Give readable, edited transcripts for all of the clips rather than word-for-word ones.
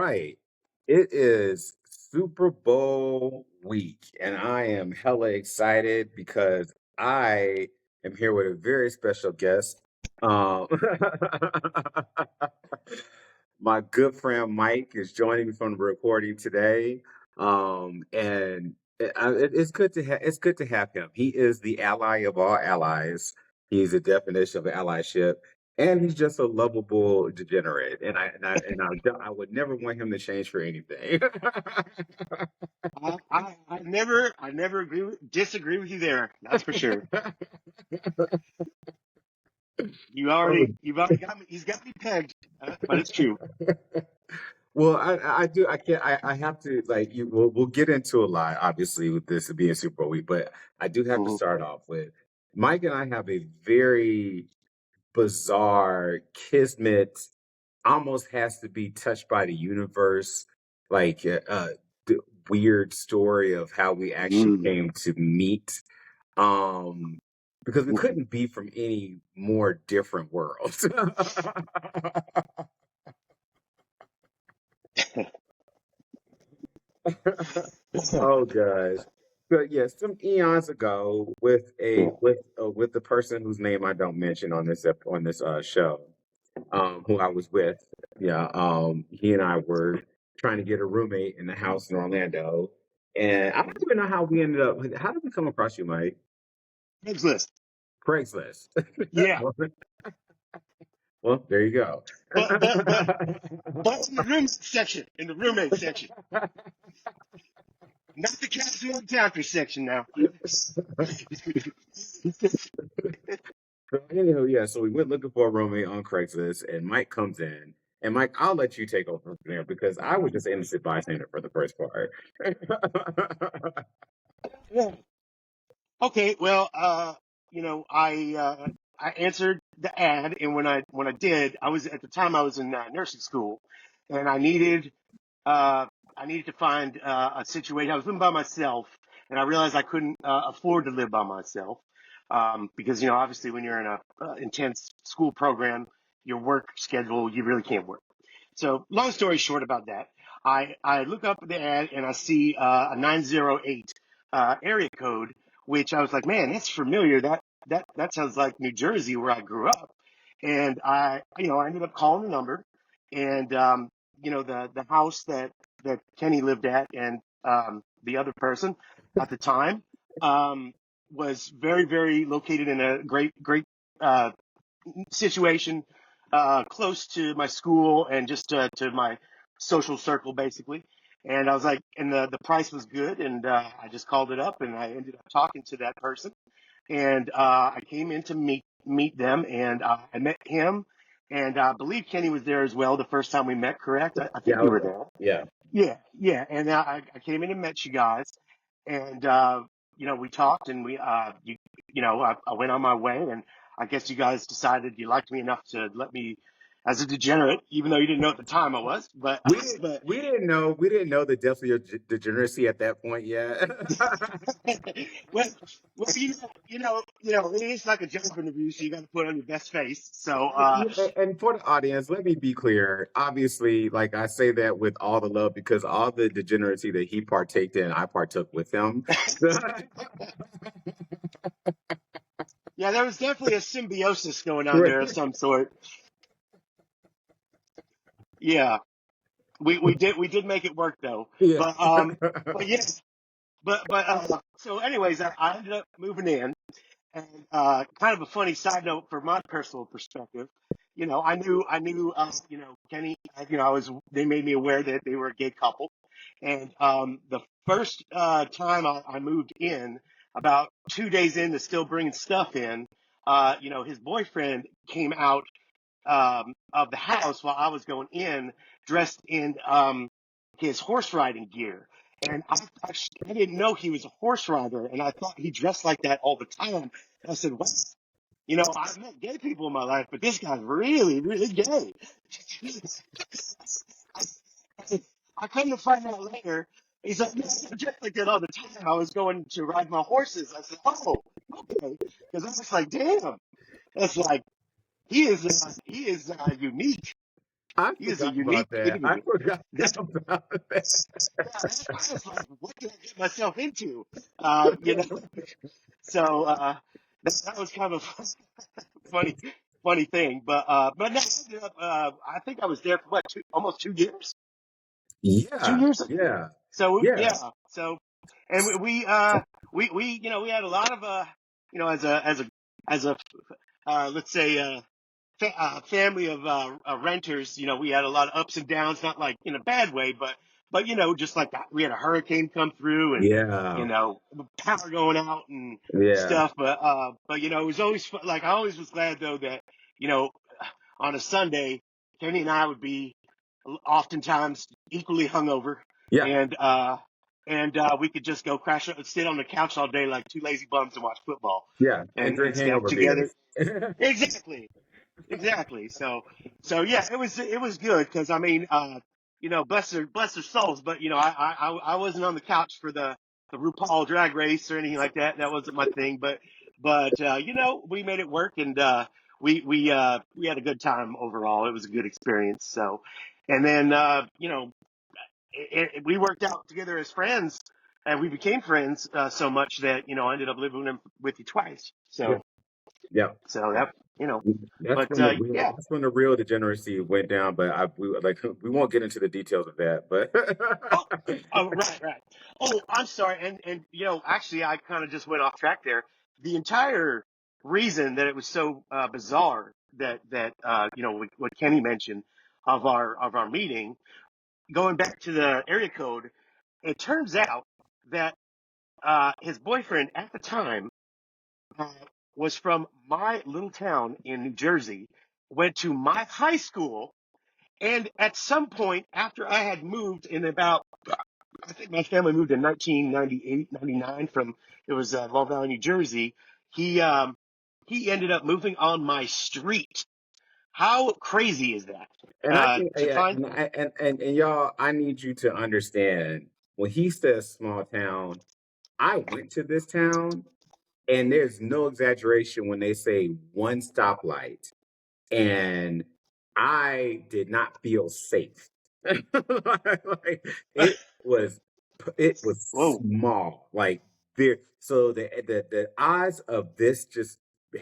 right. It is Super Bowl week, and I am hella excited because I am here with a very special guest. Um, my good friend Mike is joining me from the recording today, and it's good to have him. He is the ally of all allies. He's a definition of allyship, and he's just a lovable degenerate. I would never want him to change for anything. I never disagree with you there. That's for sure. You've already got me. He's got me pegged, but it's true. Well, I do. I can't. I have to like you. We'll get into a lot, obviously, with this being Super Bowl week. But I do have to Hmm. start off with Mike and I have a very bizarre kismet. Almost has to be touched by the universe, like the weird story of how we actually Mm. came to meet. Um, because we couldn't be from any more different worlds. Oh gosh. But yeah, some eons ago, with the person whose name I don't mention on this show, who I was with, yeah, he and I were trying to get a roommate in the house in Orlando, and I don't even know how we ended up. How did we come across you, Mike? Craigslist. Craigslist. Yeah, well, well, there you go. but in the roommate section. In the roommate section, not the casual encounter section. Now. So anywho, yeah, so we went looking for a roommate on Craigslist, and Mike comes in. And Mike, I'll let you take over from there because I was just innocent bystander for the first part. Yeah. Okay. Well, I answered the ad, and when I did, I was at the time I was in nursing school, and uh, I needed to find a situation. I was living by myself, and I realized I couldn't afford to live by myself because obviously when you're in a intense school program, your work schedule you really can't work. So long story short about that, I look up the ad and I see a 908 area code, which I was like, man, that's familiar. That sounds like New Jersey where I grew up. And I ended up calling the number, and the house that Kenny lived at and the other person at the time was very, very located in a great uh, situation close to my school and just to my social circle, basically. And I was like, and the price was good, and I just called it up, and I ended up talking to that person, and I came in to meet them, and I met him, and I believe Kenny was there as well the first time we met. Correct? I Yeah, think you were there. yeah. Yeah, yeah. And I came in and met you guys, and we talked, and I went on my way, and I guess you guys decided you liked me enough to let me as a degenerate, even though you didn't know at the time I was. But We didn't but we didn't know the depth of your degeneracy at that point yet. well, it is like a job interview, so you got to put on your best face. So And for the audience, let me be clear. Obviously, like I say that with all the love because all the degeneracy that he partaked in, I partook with him. yeah, there was definitely a symbiosis going on Right. there of some sort. Yeah, we did make it work though. Yeah. But yes, so anyways, I ended up moving in, and kind of a funny side note for my personal perspective. I knew Kenny. They made me aware that they were a gay couple, and the first time I moved in, about 2 days into still bringing stuff in, his boyfriend came out of the house while I was going in, dressed in his horse riding gear. And I didn't know he was a horse rider, and I thought he dressed like that all the time. And I said, "What? I've met gay people in my life, but this guy's really, really gay." I come to find out later, he's like, "No, I dressed like that all the time. I was going to ride my horses." I said, "Oh, okay," because I was like, "Damn, that's like he is unique." I He is a forgot unique about that. I individual. forgot This, about that. I was like, what did I get myself into? You know, so that was kind of a funny, funny thing. But no, I ended up, I think I was there for what, almost 2 years, two Yeah, years. yeah, Yeah, yeah, so, and we had a lot of as a let's say family of renters. We had a lot of ups and downs, not like in a bad way, but just like that. We had a hurricane come through, and yeah, power going out and yeah, stuff. But it was always like I always was glad though that you know on a Sunday, Kenny and I would be oftentimes equally hungover, yeah, and we could just go sit on the couch all day like two lazy bums and watch football yeah, and and drink stuff hangover together. beers. Exactly. Exactly. So yeah, it was good because I mean, bless their souls, but I wasn't on the couch for the RuPaul Drag Race or anything like that. That wasn't my thing. But we made it work, and we had a good time overall. It was a good experience. So, and then we worked out together as friends, and we became friends so much that I ended up living with you twice. Yeah, yeah. So that That's but when the real yeah. that's when the real degeneracy went down. But we won't get into the details of that. But Oh, oh, right, right. Oh, I'm sorry. And actually, I kind of just went off track there. The entire reason that it was so bizarre that what Kenny mentioned of our meeting, going back to the area code, it turns out that his boyfriend at the time uh, was from my little town in New Jersey, went to my high school, and at some point after I had moved in about I think my family moved in 1998, 99 from, it was Long Valley, New Jersey. He, um, he ended up moving on my street. How crazy is that? and I think To yeah, find, and y'all, I need you to understand when he says small town. I went to this town, and there's no exaggeration when they say one stoplight, and I did not feel safe. Like was it was whoa. small. Like there so the odds of this just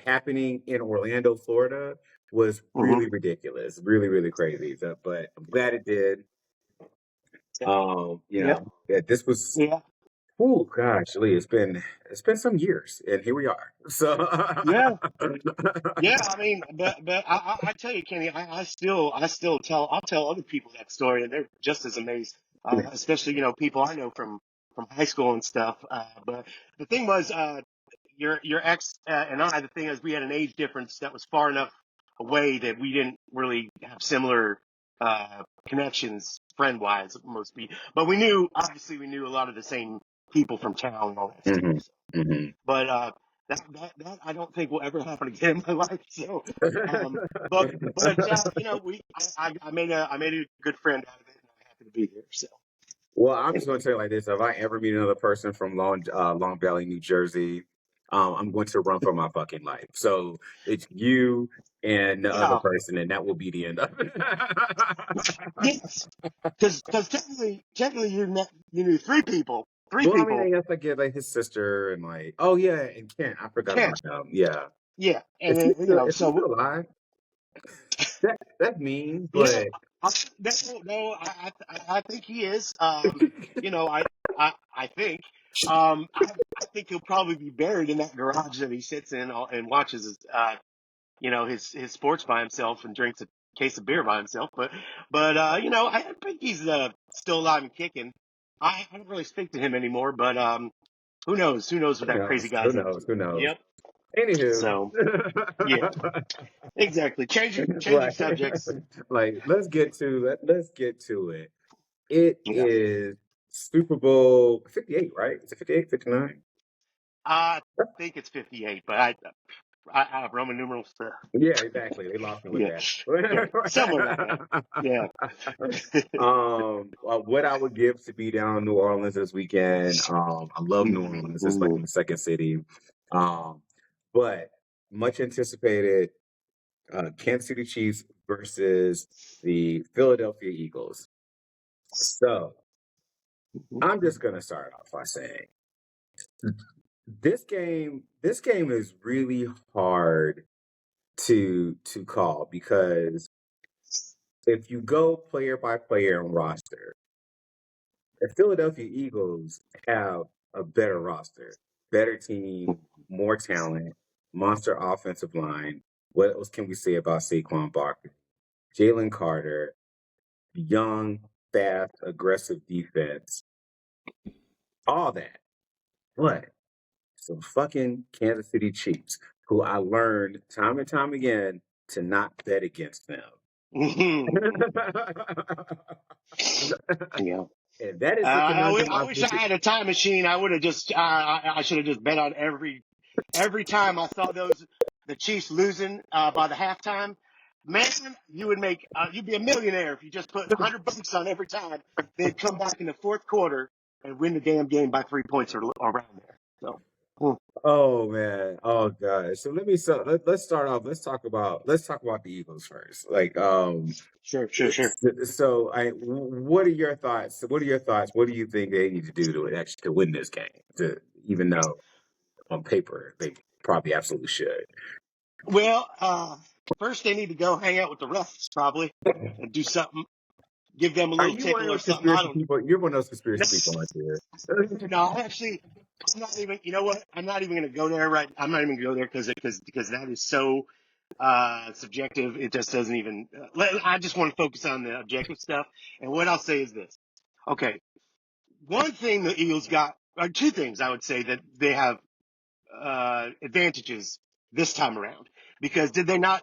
happening in Orlando, Florida was Hmm. really ridiculous, really, really crazy. So, but I'm glad it did. Yep. Yeah, this was Yeah. oh gosh, Lee, it's been some years and here we are. So Yeah. Yeah, I mean, but I tell you, Kenny, I still I'll tell other people that story, and they're just as amazed. Especially people I know from high school and stuff. But the thing was, your ex and I. The thing is, we had an age difference that was far enough away that we didn't really have similar connections friend wise, most people. But obviously, we knew a lot of the same people from town and all that stuff. hmm hmm But that I don't think will ever happen again in my life. So, um, but I made a good friend out of it, and I'm happy to be here. So Well, I'm just going anyway, to tell you like this: if I ever meet another person from Long Valley, New Jersey, I'm going to run for my fucking life. So it's you and the other yeah, person, and that will be the end of it. yes, because technically you knew three Well, I mean, people, I guess I get like his sister and like, oh yeah, and Kent. I forgot Ken, about him. Yeah, yeah, and then, is he so still alive? That's mean, yeah, but no, I think he is. I think. I think he'll probably be buried in that garage that he sits in and watches his sports by himself and drinks a case of beer by himself. But I think he's still alive and kicking. I don't really speak to him anymore, but who knows? Who knows what who that crazy knows? Who guy's up to? knows? Who knows? Yep. Anywho, So yeah, exactly. Changing right? subjects. Let's get to it. It Yeah. is Super Bowl 58, right? Is it 58, 59? I think it's 58, but I have Roman numerals. Yeah, exactly. They lost me with Yeah, that. yeah, somewhere like that. Yeah. What I would give to be down in New Orleans this weekend. I love New Orleans. It's like Mhm. my second city. Um, but much anticipated Kansas City Chiefs versus the Philadelphia Eagles. So I'm just gonna start off by saying this game is really hard to call because if you go player by player and roster, the Philadelphia Eagles have a better roster, better team, more talent, monster offensive line. What else can we say about Saquon Barkley? Jalen Carter, young, fast, aggressive defense, all that. But some fucking Kansas City Chiefs, who I learned time and time again to not bet against them. Yeah. And that is the conundrum I I've wish been I had a time machine. I would have just, I should have just bet on every time I saw the Chiefs losing, by the halftime. Man, you would you'd be a millionaire if you just put $100 on every time they'd come back in the fourth quarter and win the damn game by 3 points or around there. So, hmm. Oh man. Oh god. Let's start off. Let's talk about the Eagles first. Sure. What are your thoughts? What are your thoughts? What do you think they need to do to win this game? Even though on paper they probably absolutely should. Well, first they need to go hang out with the refs probably and do something. Give them a Are little you one of tickle or those something. I conspiracy don't people? You're one of those conspiracy people out there. No, actually, I'm not even. You know what? I'm not even going to go there. Right? I'm not even going to go there because that is so subjective. It just doesn't even. I just want to focus on the objective stuff. And what I'll say is this. Okay, one thing the Eagles got, or two things I would say that they have advantages this time around. Because did they not?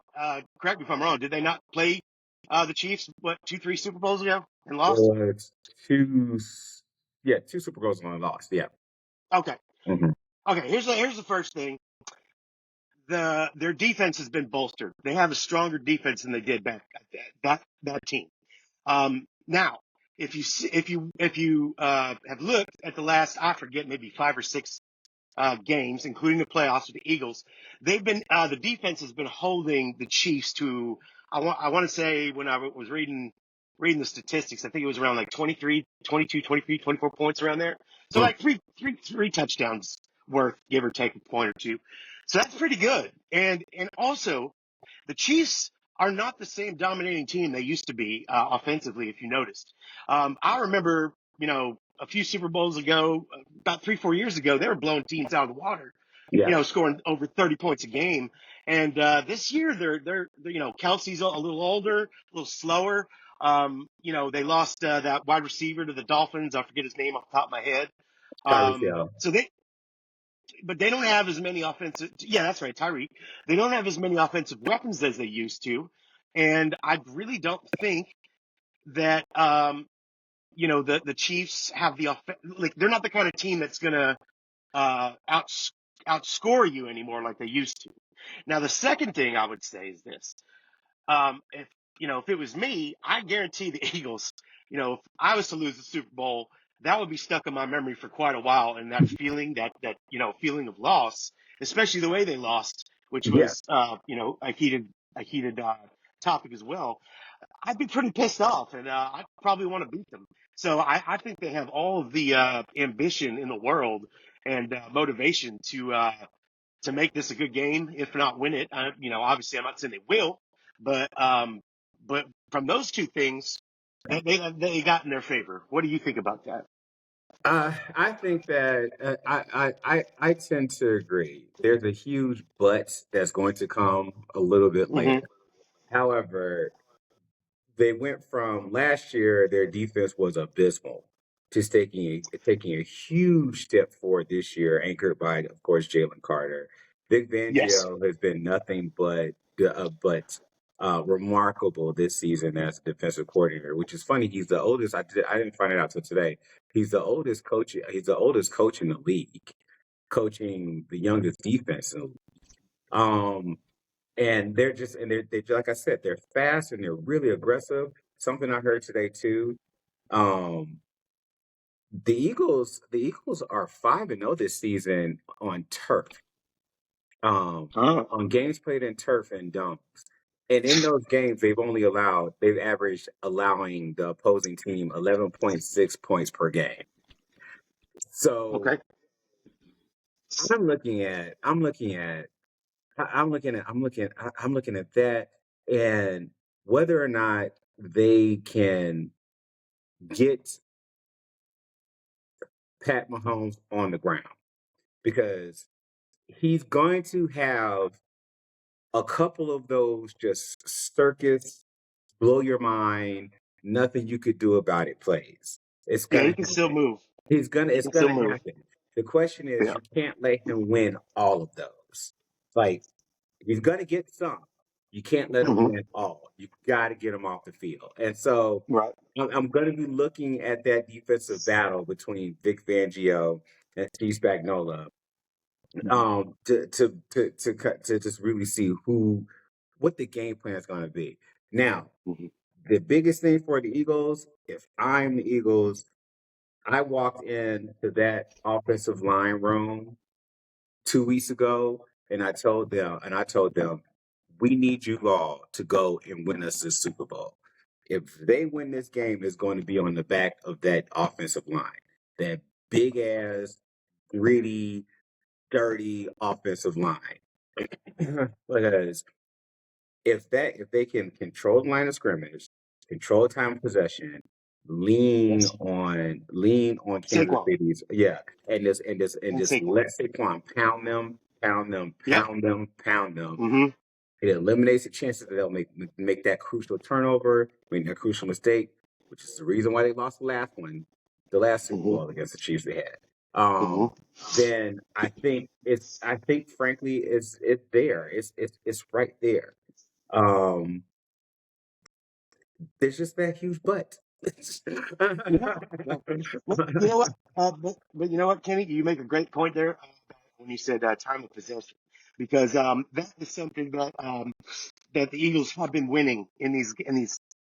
Correct me if I'm wrong. Did they not play the Chiefs 2, 3 Super Bowls ago and lost? It's two, yeah, two Super Bowls and one lost. Yeah. Okay. Mhm. Okay. Here's the first thing. Their defense has been bolstered. They have a stronger defense than they did back that team. Now, if you have looked at the last, I forget, maybe 5 or 6 games, including the playoffs with the Eagles, they've been the defense has been holding the Chiefs to I want to say when I was reading the statistics, I think it was around like 23, 22, 23, 24 points around there. So Mm. like three touchdowns worth, give or take a point or two. So that's pretty good. And also the Chiefs are not the same dominating team they used to be offensively, if you noticed. I remember, a few Super Bowls ago, about 3, 4 years ago, they were blowing teams out of the water, Yeah. scoring over 30 points a game. And this year, they're Kelsey's a little older, a little slower. They lost that wide receiver to the Dolphins. I forget his name off the top of my head. Tyreek Hill. So but they don't have as many offensive. Yeah, that's right, Tyreek. They don't have as many offensive weapons as they used to, and I really don't think that the Chiefs have like they're not the kind of team that's gonna outscore you anymore like they used to. Now, the second thing I would say is this: if it was me, I guarantee the Eagles. If I was to lose the Super Bowl, that would be stuck in my memory for quite a while, and that feeling, that feeling of loss, especially the way they lost, which Yeah. was a heated topic as well. I'd be pretty pissed off, and I'd probably want to beat them. So I think they have all of the ambition in the world and motivation to make this a good game, if not win it. Obviously, I'm not saying they will, but from those two things, they got in their favor. What do you think about that? I think that I tend to agree. There's a huge but that's going to come a little bit Hmm. later. However, they went from last year, their defense was abysmal, to taking a huge step forward this year, anchored by, of course, Jalen Carter. Vic Yes. Fangio has been nothing but remarkable this season as a defensive coordinator, which is funny. He's the oldest. I didn't find it out till today. He's the oldest coach. He's the oldest coach in the league, coaching the youngest defense in the league. Um, and they're like I said, they're fast and they're really aggressive. Something I heard today too. Um, the Eagles are 5-0 this season on turf. Um, Oh. on games played in turf and dunks. And in those games, they've averaged allowing the opposing team 11.6 points per game. So Okay. I'm looking at that, and whether or not they can get Pat Mahomes on the ground, because he's going to have a couple of those just circus, blow your mind, nothing you could do about it plays. It's Yeah, gonna he can still happen. move. He It's can still gonna move. happen. The question is, Yeah. you can't let him win all of those. Like, he's gonna get some. You can't let him Hmm. win all. You got to get him off the field. And so Right. I'm going to be looking at that defensive battle between Vic Fangio and Steve Spagnuolo, Hmm. to just really see what the game plan is going to be. Now, Hmm. the biggest thing for the Eagles, if I'm the Eagles, I walked into that offensive line room 2 weeks ago, and I told them, we need you all to go and win us this Super Bowl. If they win this game, it's going to be on the back of that offensive line, that big ass, gritty, dirty offensive line. Because if they can control the line of scrimmage, control time of possession, Yes. lean on Kansas Saquon City's, yeah, and and just Saquon. let Saquon pound them, pound them, Yep. pound them, pound them. Hmm. It eliminates the chances that they'll make that crucial turnover, make that crucial mistake, which is the reason why they lost the last Super Hmm. Bowl against the Chiefs they had. Hmm. Then I think frankly it's there. It's right there. Um, there's just that huge butt. Yeah. Yeah. Well, you know what? But you know what, Kenny? You make a great point there when you said time of possession, because that is something that the Eagles have been winning in these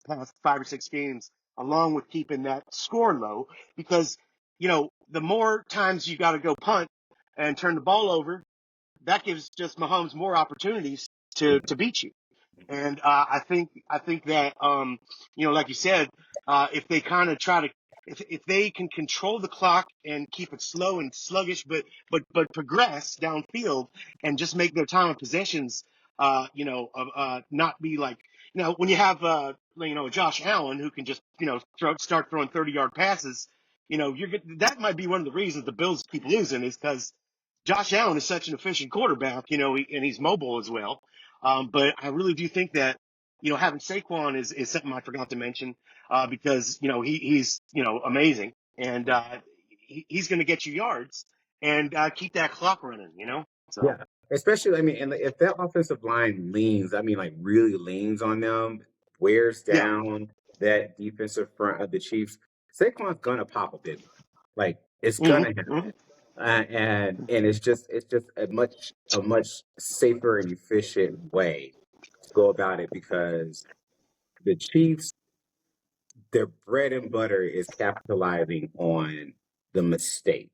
past 5 or 6 games, along with keeping that score low. Because the more times you got to go punt and turn the ball over, that gives just Mahomes more opportunities to beat you. And I think that like you said, if they kind of try to if they can control the clock and keep it slow and sluggish, but progress downfield and just make their time of possessions, not be like when you have Josh Allen who can just start throwing 30-yard passes. That might be one of the reasons the Bills keep losing is because Josh Allen is such an efficient quarterback, and he's mobile as well. But I really do think that, having Saquon is something I forgot to mention, because, he's, amazing, and, he's going to get you yards and, keep that clock running. So, Yeah, especially, I mean, and if that offensive line leans, I mean, like really leans on them, wears yeah. down that defensive front of the Chiefs, Saquon's gonna pop a big one. Like, it's Hmm. gonna happen. Hmm. And it's just a much safer and efficient way to go about it, because the Chiefs, their bread and butter is capitalizing on the mistake.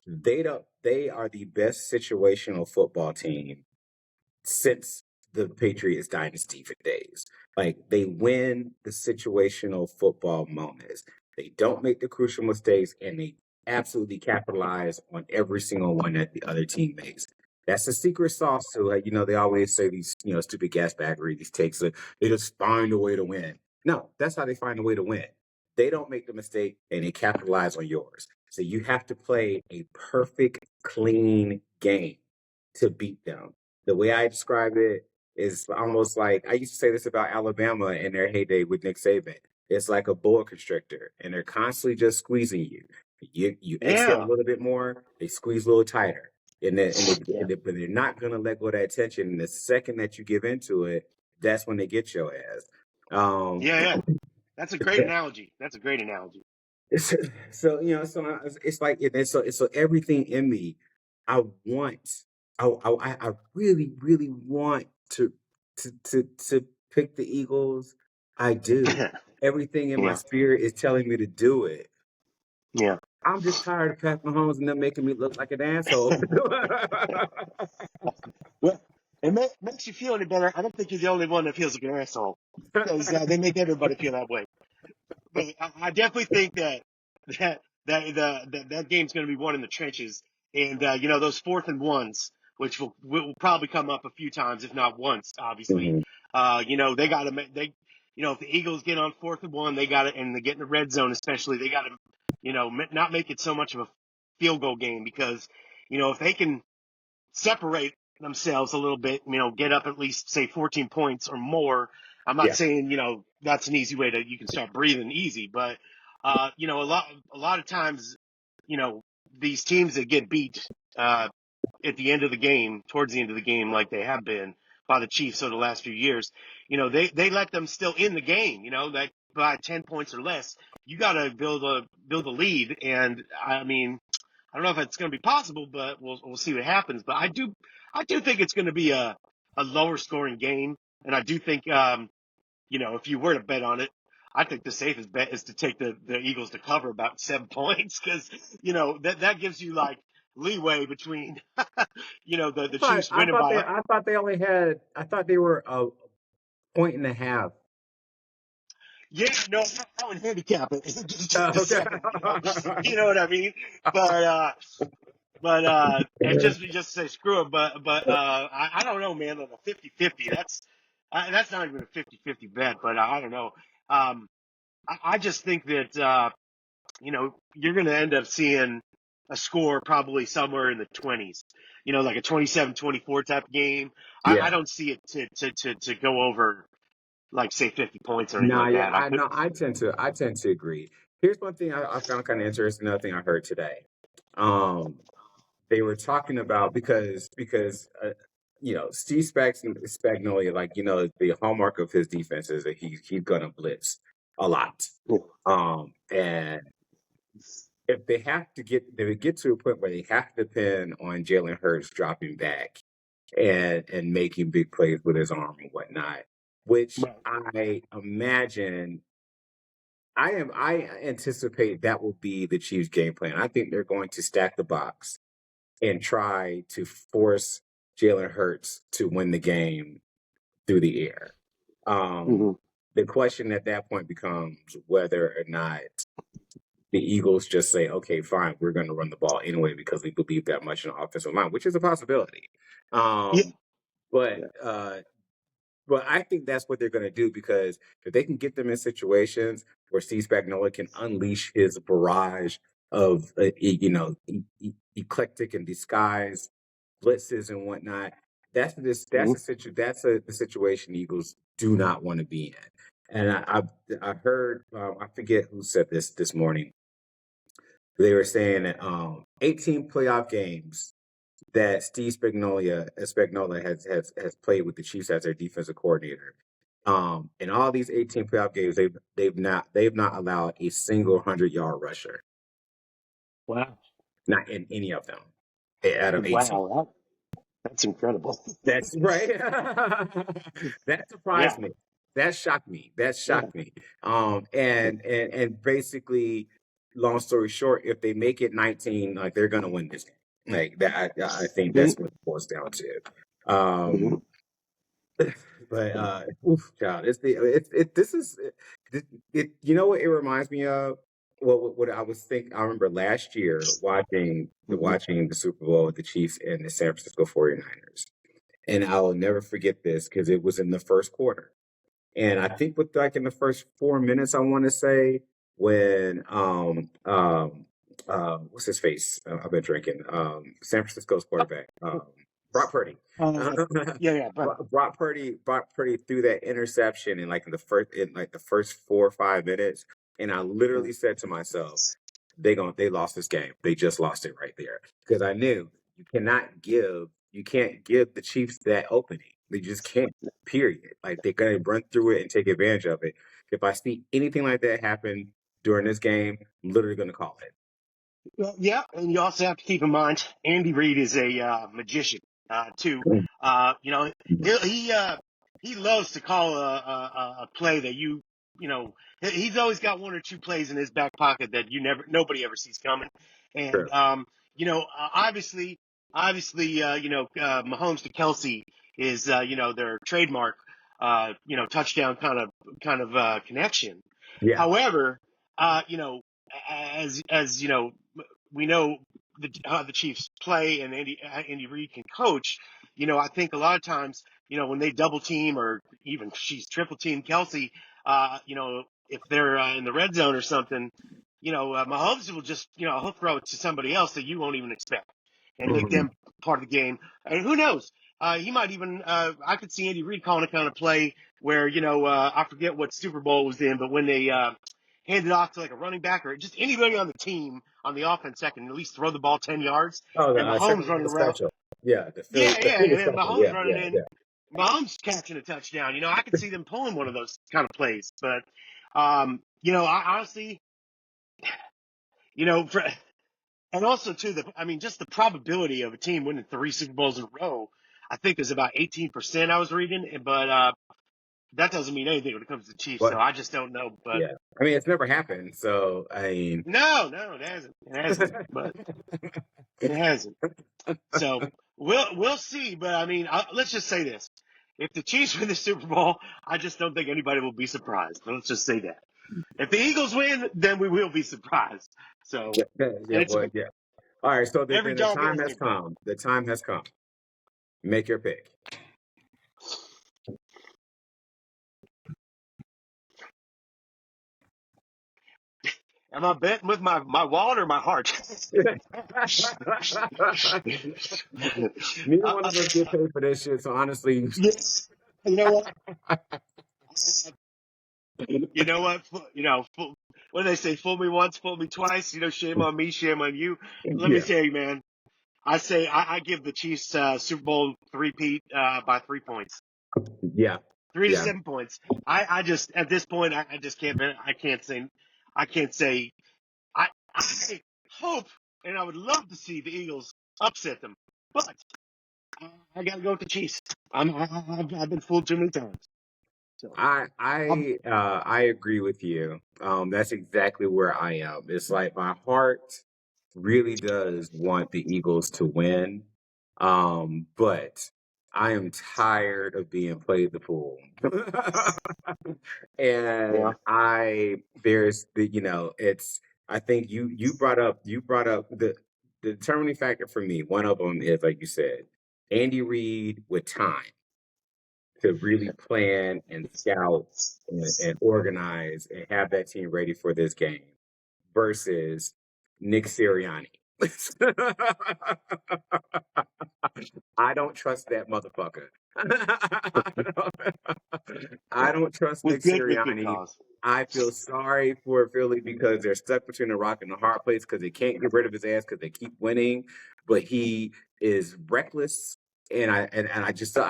They are the best situational football team since the Patriots dynasty for days. Like, they win the situational football moments. They don't make the crucial mistakes, and they absolutely capitalize on every single one that the other team makes. That's the secret sauce to it. They always say these, stupid gas baggery, these takes that they just find a way to win. No, that's how they find a way to win. They don't make the mistake and they capitalize on yours. So you have to play a perfect, clean game to beat them. The way I describe it is almost like, I used to say this about Alabama in their heyday with Nick Saban. It's like a boa constrictor, and they're constantly just squeezing you. You exhale a Yeah. little bit more, they squeeze a little tighter, Yeah. but they're not going to let go of that tension. And the second that you give into it, that's when they get your ass. Um, Yeah. Yeah. That's a great analogy. That's a great analogy. so it's like so everything in me, I want, I really really want to pick the Eagles. I do. Everything in my Yeah. spirit is telling me to do it. Yeah. I'm just tired of Pat Mahomes and them making me look like an asshole. It makes you feel any better. I don't think you're the only one that feels like an asshole because they make everybody feel that way. But I definitely think that that game's going to be won in the trenches, and those 4th and 1s, which will probably come up a few times, if not once, obviously. Mhm. They got to make if the Eagles get on 4th and 1, they got to, and they get in the red zone, especially, they got to, not make it so much of a field goal game because, if they can separate themselves a little bit, get up at least say 14 points or more. I'm not Yeah. saying, that's an easy way to, you can start breathing easy, but, a lot of times, you know, these teams that get beat, at the end of the game, towards the end of the game, like they have been by the Chiefs over the last few years, they let them still in the game, that by 10 points or less, you got to build a lead. And I mean, I don't know if it's going to be possible, but we'll see what happens. But I do think it's going to be a lower scoring game, and I do think if you were to bet on it, I think the safest bet is to take the Eagles to cover about 7 points because that gives you like leeway between the Chiefs winning by. I thought they were a point and a half. Yeah, no, I would handicap it just a Okay. second, you know what I mean? But and just say screw it. But I don't know, man. Like a 50-50, that's not even a 50-50 bet. But I don't know. I just think that you're going to end up seeing a score probably somewhere in the 20s. Like a 27-24 type game. I Yeah. don't see it to go over like say 50 points or anything No, like yeah, that. I I could. know. I tend to agree. Here's one thing I found kind of interesting. Another thing I heard today. Um, they were talking about because Steve Spagnuolo, like the hallmark of his defense is that he's gonna blitz a lot. And if they get to a point where they have to depend on Jalen Hurts dropping back and making big plays with his arm and whatnot, which Right. I anticipate that will be the Chiefs' game plan. I think they're going to stack the box and try to force Jalen Hurts to win the game through the air. Um, Hmm. the question at that point becomes whether or not the Eagles just say, okay, fine, we're going to run the ball anyway because we believe that much in the offensive line, which is a possibility. Yeah. Um, but Yeah. uh, Well, I think that's what they're going to do because if they can get them in situations where Steve Spagnuolo can unleash his barrage of, eclectic and disguised blitzes and whatnot, Hmm. the situation the Eagles do not want to be in. And I heard I forget who said this morning. They were saying that 18 playoff games that Steve Spagnuolo has played with the Chiefs as their defensive coordinator. In all these 18 playoff games, they've not allowed a single 100-yard rusher, Wow. not in any of them, out of 18. Wow. That's incredible. That's right. That Yeah. surprised me. That shocked me. That Yeah. shocked me. And basically, long story short, if they make it 19, like they're gonna win this game. Like that, I think that's Hmm. what it boils down to. Um, but oof, child, it's the it this is it. You know what it reminds me of? What I was think I remember last year Hmm. watching the Super Bowl with the Chiefs and the San Francisco 49ers. And I'll never forget this because it was in the first quarter. And I think with like in the first 4 minutes, I want to say when what's his face? I've been drinking. San Francisco's quarterback, Brock Purdy. Uh, yeah. Yeah. But Brock Purdy threw that interception in like the first 4 or 5 minutes, and I literally said to myself, they lost this game. They just lost it right there because I knew you can't give the Chiefs that opening. They just can't. Period. Like they're gonna run through it and take advantage of it. If I see anything like that happen during this game, I'm literally gonna call it. well, yeah, and you also have to keep in mind Andy Reid is a magician too. Mm, You know, he loves to call a play that he's always got one or two plays in his back pocket that nobody ever sees coming. And True. obviously, Mahomes to Kelsey. is their trademark touchdown kind of connection. Yeah. However, as we know how the Chiefs play and Andy Reid can coach. I think a lot of times, when they double team or even she's triple team Kelsey, if they're in the red zone or something, Mahomes will just, he'll throw it to somebody else that you won't even expect and make Hmm. them part of the game. And who knows? He might even, I could see Andy Reid calling a kind of play where, I forget what Super Bowl it was in, but when they, hand it off to like a running back or just anybody on the team on the offense that can at least throw the ball 10 yards Oh, the and Mahomes second running level around. special. Yeah, Yeah, the yeah. Philly And then special. Mahomes Yeah, running yeah, in, yeah. Mahomes catching a touchdown. I could see them pulling one of those kind of plays. But, I honestly, for, and also too, just the probability of a team winning 3 Super Bowls in a row, I think is about 18%. I was reading, but that doesn't mean anything when it comes to the Chiefs. So But I just don't know. But yeah, I mean, it's never happened. So I mean, no, it hasn't. It hasn't. But it hasn't. So we'll see. But I mean, let's just say this: if the Chiefs win the Super Bowl, I just don't think anybody will be surprised. Let's just say that. If the Eagles win, then we will be surprised. So, yeah, and yeah, it's boy, yeah. All right, so every then the dog time has has their day. come. The time has come. Make your pick. Am I betting with my wallet or my heart? Neither uh, one uh, of us get paid for this shit. So honestly, yes. You know what? You know what? What do they say? Fool me once, fool me twice. Shame on me, shame on you. Let me yeah, tell you, man. I say I give the Chiefs Super Bowl three-peat by 3 points, yeah, three to yeah. 7 points. I just at this point I just can't. I can't say. I hope and I would love to see the Eagles upset them, but I got to go with the Chiefs. I've been fooled too many times. So I'm, I agree with you. That's exactly where I am. It's like my heart really does want the Eagles to win. But I am tired of being played the fool. yeah, And there's it's I think you brought up the determining factor for me. One of them is like you said, Andy Reid with time to really plan and scout and organize and have that team ready for this game versus Nick Sirianni. I don't trust that motherfucker. I don't trust Nick with good Sirianni. cause. I feel sorry for Philly because they're stuck between a rock and a hard place because they can't get rid of his ass because they keep winning. But he is reckless, and I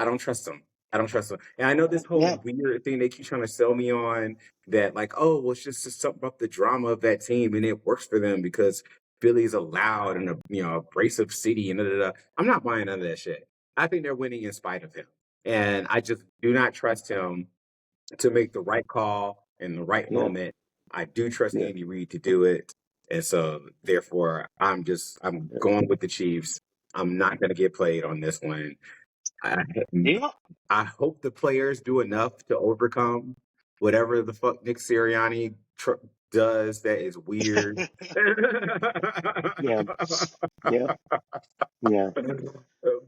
don't trust him. I don't trust him. And I know this whole Yeah, weird thing they keep trying to sell me on that, like, oh, well, it's just something about the drama of that team, and it works for them because Philly's a loud and abrasive city and da, da, da. I'm not buying none of that shit. I think they're winning in spite of him. And I just do not trust him to make the right call in the right yeah, moment. I do trust yeah, Andy Reid to do it. And so therefore I'm going with the Chiefs. I'm not gonna get played on this one. I yeah. I hope the players do enough to overcome whatever the fuck Nick Sirianni does that is weird. Yeah, yeah, yeah.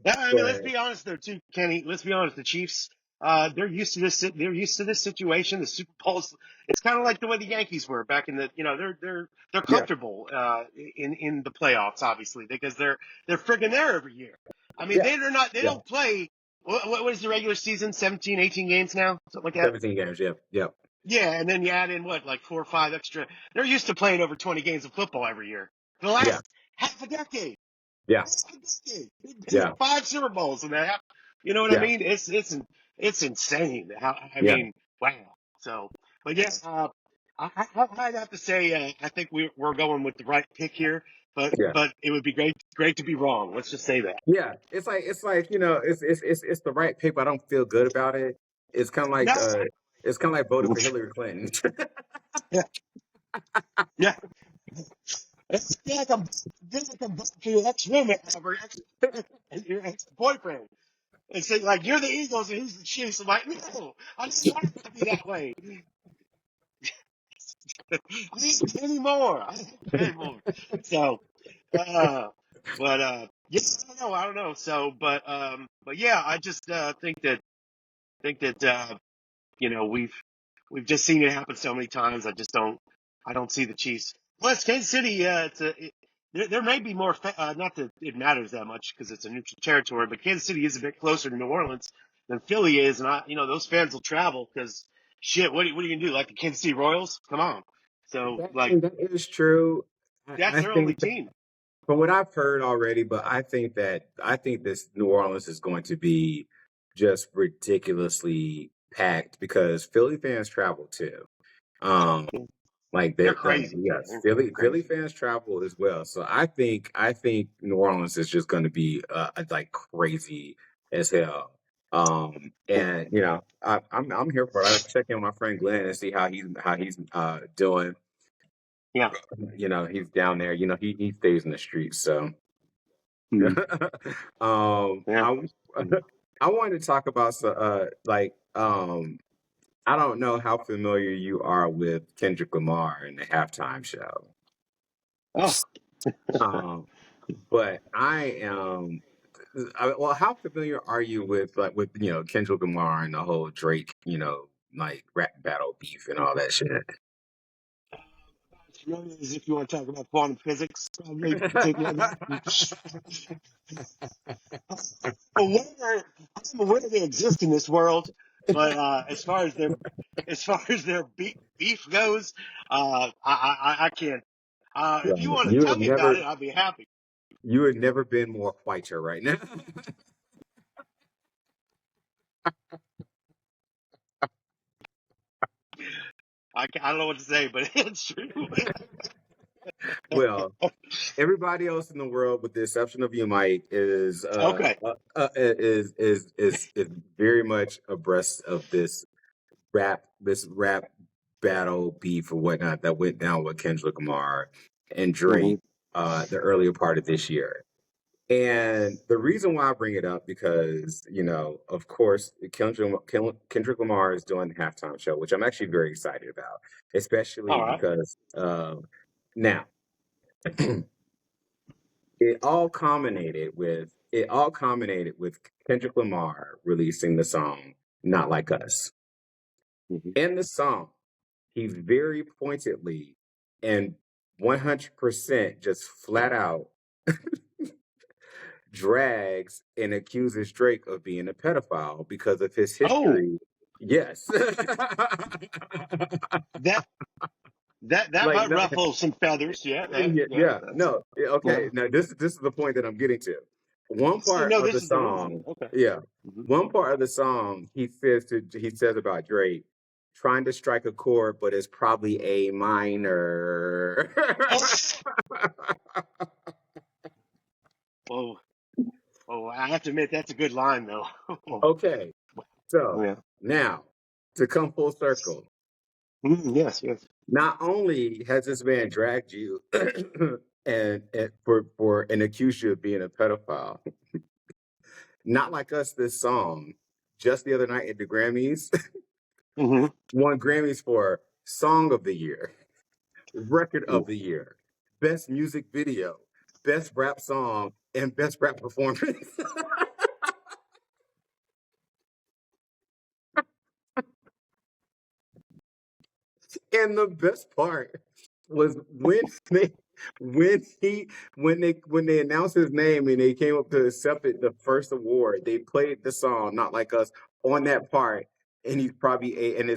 Yeah, I mean, let's But be honest though, too, Kenny. Let's be honest. The Chiefs, they're used to this. They're used to this situation. The Super Bowls. It's kind of like the way the Yankees were back in the. They're yeah, comfortable in the playoffs, obviously, because they're friggin' there every year. I mean, yeah, they're not. They yeah. don't play. What is the regular season? 17, 18 games now, something like that. 17 games, yeah, yeah, Yeah, and then you add in what, like 4 or 5 extra. They're used to playing over 20 games of football every year. For the yeah, last half a decade. yeah, They've been to yeah, 5 Super Bowls and that. You know what I yeah, mean? It's insane. I yeah, mean, wow. So, but yeah, I'd have to say I think we're going with the right pick here, yeah. but it would be great to be wrong. Let's just say that. Yeah, it's like it's the right pick, but I don't feel good about it. It's kind of No. like it's kind of like voting for Hillary Clinton. Yeah. Yeah. It's feel like I'm for your ex roommate or your ex boyfriend. It's like you're the Eagles and he's the Chiefs. I'm like, no, I don't want it to be that way. I didn't pay anymore. I didn't pay anymore. So, uh, but yeah, I don't know. So, but yeah, I just think that you know we've just seen it happen so many times. I don't see the Chiefs. Plus, Kansas City, there may be more. Not that it matters that much because it's a neutral territory, but Kansas City is a bit closer to New Orleans than Philly is, and those fans will travel because shit. What are you gonna do? Like the Kansas City Royals? Come on. So like That is true. that's I their only think team. from what I've heard already, but I think this New Orleans is going to be just ridiculously packed because Philly fans travel too. Um, like They're that, crazy. Yeah, yes, they're Philly crazy. fans travel as well. So I think New Orleans is just going to be like crazy as hell. And I'm here for it. I check in with my friend Glenn and see how he's doing. Yeah. He's down there. He stays in the streets, so. Mhm. Yeah. I I wanted to talk about I don't know how familiar you are with Kendrick Lamar and the halftime show. Oh, Um, but I am. Well, how familiar are you with Kendrick Lamar and the whole Drake like rap battle beef and all that shit? it's really as if you want to talk about quantum physics, probably particularly. aware, I'm aware they exist in this world, but as far as their beef goes, I can't. If you Right. want to tell me about it, I'll be happy. You had never been more whiter right now. I don't know what to say, but it's true. Well, everybody else in the world, with the exception of you, Mike, Okay. is very much abreast of this rap battle beef or whatnot that went down with Kendrick Lamar and Hmm. Drake the earlier part of this year. And the reason why I bring it up because of course, Kendrick Lamar is doing the halftime show, which I'm actually very excited about, especially All right. because now. It all culminated with Kendrick Lamar releasing the song "Not Like Us." Hmm. In the song, he very pointedly and 100% just flat out drags and accuses Drake of being a pedophile because of his Oh, history. Yes. that that Like might no, ruffle some feathers. Yeah. yeah, yeah, That's no, yeah, yeah. okay. Now this is the point that I'm getting to. One So part no, of this the is the reason. song, Okay. yeah, Hmm. one part of the song he says about Drake trying to strike a chord, but it's probably a minor. Oh, oh, I have to admit that's a good line though. Okay, so Yeah. now to come full circle, Yes, yes. not only has this man dragged you and for an accused you of being a pedophile, not like us. This song just the other night at the Grammys Hmm. won Grammys for Song of the Year, Record of the Year, Best Music Video, Best Rap Song, and Best Rap Performance. And the best part was when they announced his name and they came up to accept the first award, they played the song "Not Like Us" on that part, and it's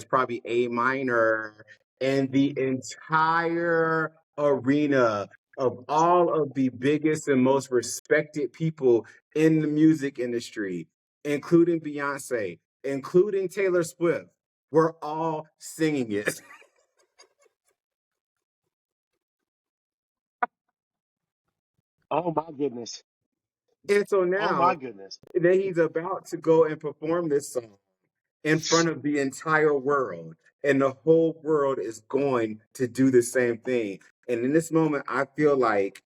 probably a minor, and the entire arena of all of the biggest and most respected people in the music industry, including Beyonce, including Taylor Swift, were all singing it. Oh my goodness. And so Oh my now goodness. that he's about to go and perform this song in front of the entire world, and the whole world is going to do the same thing. And in this moment, I feel like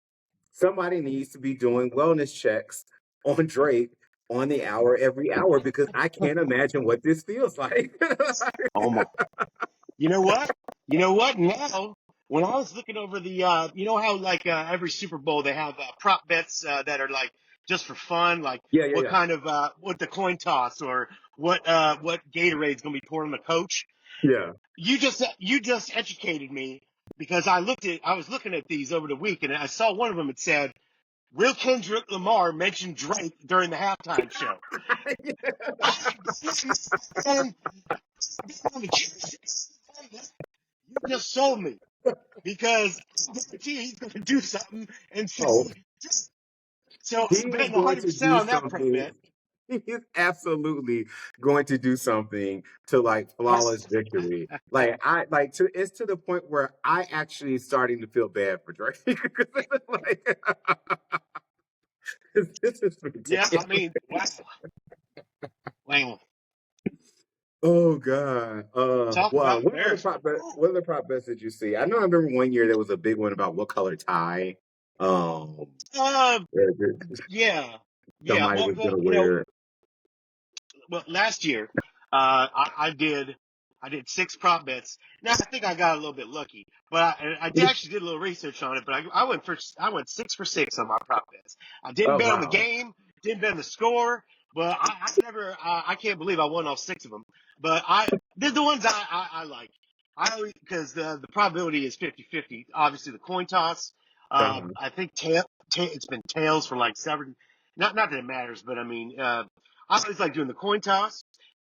somebody needs to be doing wellness checks on Drake on the hour every hour because I can't imagine what this feels like. Oh my. You know what? You know what? Now, when I was looking over the, you know how like every Super Bowl they have prop bets that are like just for fun, like Yeah, yeah, what yeah. kind of what the coin toss or what Gatorade's gonna be pouring the coach. Yeah. You just educated me because I was looking at these over the week and I saw one of them. It said, "Will Kendrick Lamar mention Drake during the halftime show?" And you just sold me because I guarantee he's going to do something and Oh, say, so he I'm is betting going to 100% do on that prop something. bet. He is absolutely going to do something to like flawless victory. Like I like to it's to the point where I actually starting to feel bad for Drake. Like, this is Yeah, I ridiculous. mean, wow. Wow. Oh God. Talk Wow. about embarrassment. What other prop bets did you see? I know I remember one year there was a big one about what color tie um Uh, that yeah. Yeah. somebody was Well, gonna wear. last year, I did six prop bets. Now I think I got a little bit lucky, but actually did a little research on it. But I went 6 for 6 on my prop bets. I didn't Oh bet on the wow. game, didn't bet on the score, but I never, I can't believe I won all 6 of them. But I did the ones I like. I always, because the probability is 50-50. Obviously the coin toss. Uh-huh. I think it's been tails for like 7. Not that it matters, but I mean, I always like doing the coin toss.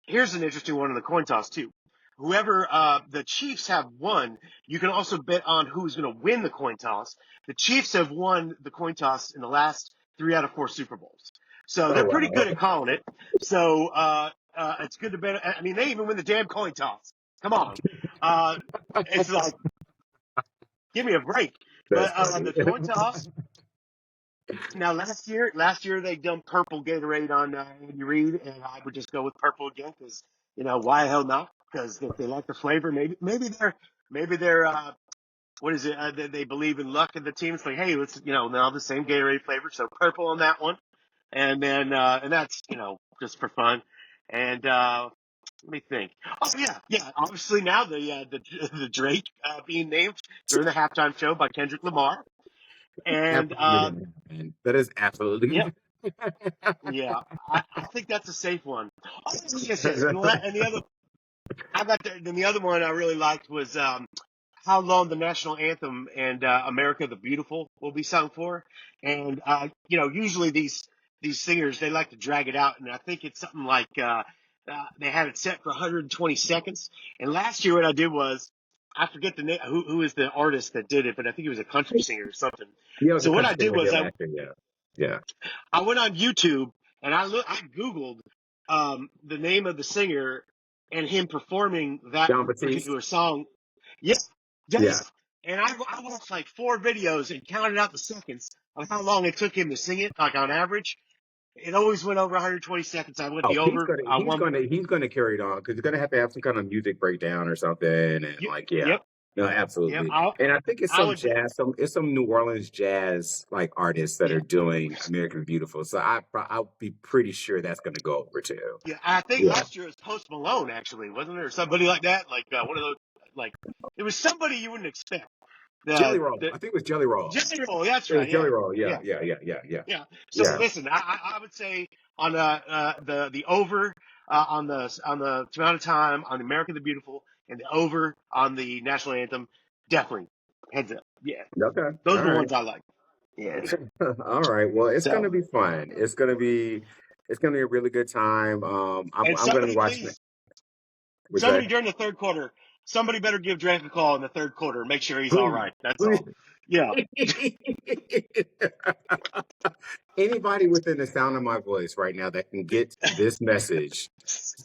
Here's an interesting one in the coin toss too. Whoever the Chiefs have won, you can also bet on who's going to win the coin toss. The Chiefs have won the coin toss in the last 3 out of 4 Super Bowls, so Oh they're pretty wow. good at calling it. So it's good to bet. I mean, they even win the damn coin toss. Come on, uh, it's like give me a break. That's But funny. the coin toss. Now last year they dumped purple Gatorade on Andy Reid, and I would just go with purple again because why the hell not? Because if they like the flavor, maybe they're what is it? They believe in luck in the team. It's like, hey, let's now the same Gatorade flavor, so purple on that one, and then and that's just for fun. And let me think. Oh yeah. Obviously now the Drake being named during the halftime show by Kendrick Lamar, and Absolutely gonna happen. That is yep. absolutely. Yeah, I think that's a safe one. Oh, yes. And the other, then the other one I really liked was how long the national anthem and America the Beautiful will be sung for. And usually these singers they like to drag it out, and I think it's something like they had it set for 120 seconds. And last year what I did was I forget the name who is the artist that did it, but I think he was a country singer or something. Yeah, it was a So what I country thing did I was did last year. Yeah. Yeah. I went on YouTube and I Googled the name of the singer and him performing that John Batiste. particular song. Yes, Yeah. yes. And I watched like 4 videos and counted out the seconds of how long it took him to sing it, like on average. It always went over 120 seconds. I went Oh, the over. I won. he's gonna carry it on because you're gonna have some kind of music breakdown or something, and Yep, like yeah, yep, no, yep. absolutely. And I think it's I some would bet. jazz, it's some New Orleans jazz like artists that are Yeah, doing American Beautiful. So I'll be pretty sure that's gonna go over too. yeah. I think Yeah, last year it was Post Malone, actually, wasn't there? Or somebody like that, like one of those. Like it was somebody you wouldn't expect. Jelly The Roll. the I think it was Jelly Roll. General, that's It was right. Jelly Yeah, Roll. Yeah, yeah, yeah, yeah, yeah, yeah, yeah. So yeah. listen, I would say on the over on the amount of time on America the Beautiful and the over on the national anthem, definitely heads up. Yeah, Okay. those All are the right. ones I like. Yeah. All right. Well, it's So gonna be fun. It's gonna be a really good time. and I'm gonna be somebody watching it. please, What's that? somebody during the third quarter, somebody better give Drake a call in the third quarter and make sure he's all Please, right. That's please. all. Yeah. Anybody within the sound of my voice right now that can get this message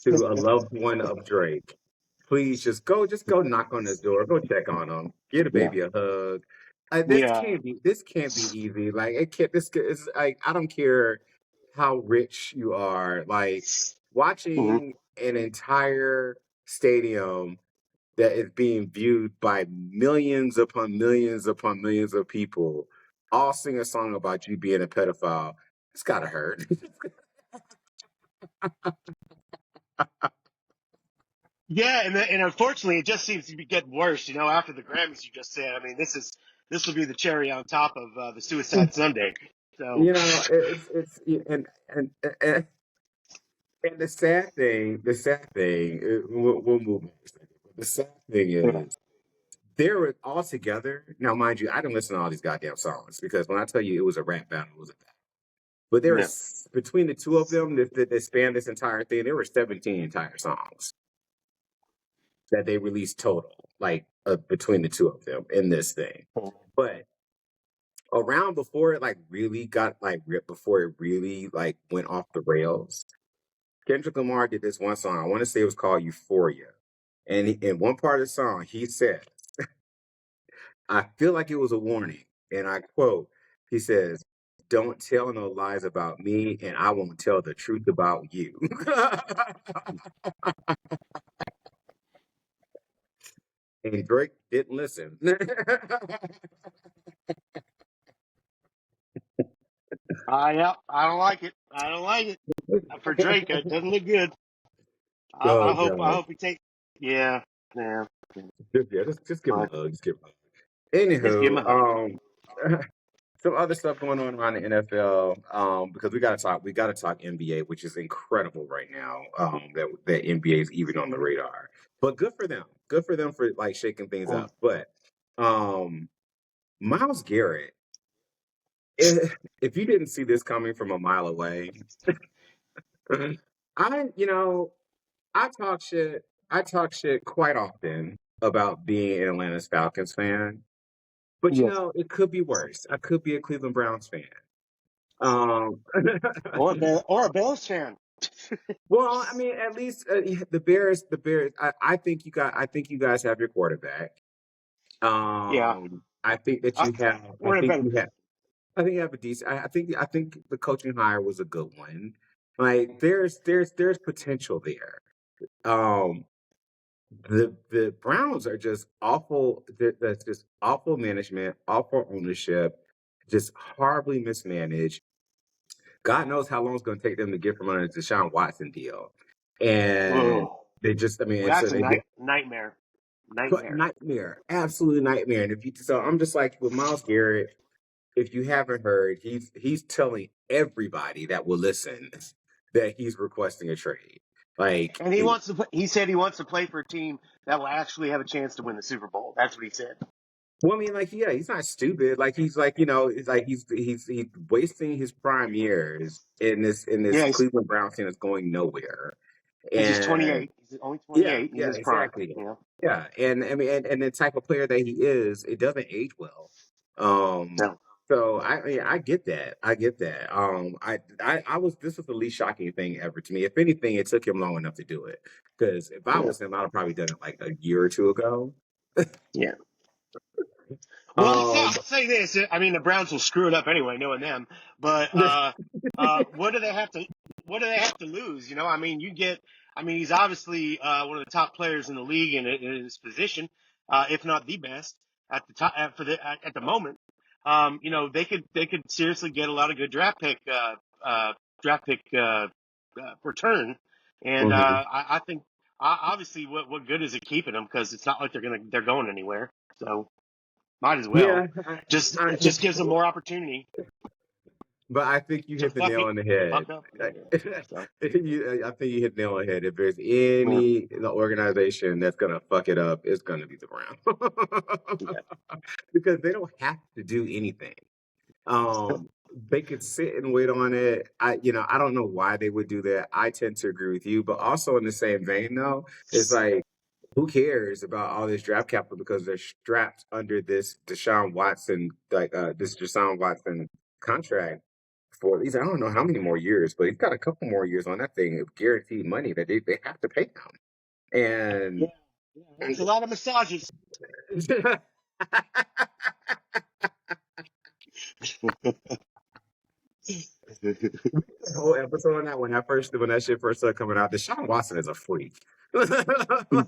to a loved one of Drake, please just go knock on his door, go check on him, get a Yeah. baby a hug. Yeah. This can't be easy. Like it can't this is like I don't care how rich you are. Like Mhm. watching an entire stadium that is being viewed by millions upon millions of people all sing a song about you being a pedophile. It's gotta hurt. Yeah, and unfortunately, it just seems to be getting worse. After the Grammys, you just said. I mean, this will be the cherry on top of the Suicide Sunday. So It's and the sad thing, we'll move on in a second. But the sad thing yeah, is, they were all together. Now, mind you, I didn't listen to all these goddamn songs because when I tell you it was a rap battle, it was a battle. But there no. was between the two of them that spanned this entire thing, there were 17 entire songs that they released total, like between the two of them in this thing. But around before it like really got like before it really like went off the rails, Kendrick Lamar did this one song. I want to say it was called Euphoria. And in one part of the song, he said, I feel like it was a warning. And I quote, he says, don't tell no lies about me, and I won't tell the truth about you. And Drake didn't listen. Yeah, I don't like it. I don't like it. For Drake, it doesn't look good. I Oh hope I God. hope he take. Yeah, yeah. Just give him But a hug. Just give him a hug. just give him Anywho, a hug. some other stuff going on around the NFL. Because we gotta talk NBA, which is incredible right now. That NBA is even on the radar. But good for them. Good for them for like shaking things Mm. up. But um Miles Garrett, if you didn't see this coming from a mile away, I you know, I talk shit quite often about being an Atlanta's Falcons fan. But Yes. it could be worse. I could be a Cleveland Browns fan. Um, Or a Bills fan. well, I mean, at least the Bears. I think you guys have your quarterback. Yeah. I think that Uh, you have. I we're in a think better you have. position. I think you have a decent. I think the coaching hire was a good one. Like there's potential there. Um, the Browns are just awful. That's just awful management, awful ownership, just horribly mismanaged. God knows how long it's going to take them to get from under the Deshaun Watson deal. And Oh, they just, I mean, well, and so that's a they get nightmare. but Nightmare. nightmare, absolute nightmare. And if you, so I'm just like with Miles Garrett, if you haven't heard, he's telling everybody that will listen that he's requesting a trade. Like, And he said he wants to play for a team that will actually have a chance to win the Super Bowl. That's what he said. well, I mean, like, yeah, he's not stupid. Like, he's like, it's like he's wasting his prime years in this Yeah, Cleveland Browns team that's going nowhere. because he's And 28. He's only yeah, 28. He's yeah, his prime. exactly. You know. Yeah, and I mean, and the type of player that he is, it doesn't age well. Um, No. so I get that. I get that. I was this was the least shocking thing ever to me. If anything, it took him long enough to do it. Because if I Yeah. was him, I'd have probably done it like a year or two ago. Yeah. Well, Um, I'll say this. I mean, the Browns will screw it up anyway, knowing them. But what do they have to? What do they have to lose? I mean, I mean, he's obviously one of the top players in the league in his position, if not the best at the top at the moment. They could seriously get a lot of good draft pick return, and mhm. I think obviously what good is it keeping them because it's not like they're going anywhere. So. Might as well. Yeah, It just gives them more opportunity but I think you to hit the nail on the fuck head. up. So I think you hit the nail on the head. If there's yeah, any organization that's gonna fuck it up, it's gonna be the Browns yeah, because they don't have to do anything. They could sit and wait on it. I don't know why they would do that. I tend to agree with you, but also in the same vein, though, it's like, who cares about all this draft capital because they're strapped under this Deshaun Watson contract for at least I don't know how many more years, but he's got a couple more years on that thing of guaranteed money that they have to pay yeah, him. yeah. That's a lot of massages. And whole episode on that when that shit first started coming out. Deshaun Watson is a freak. Yeah,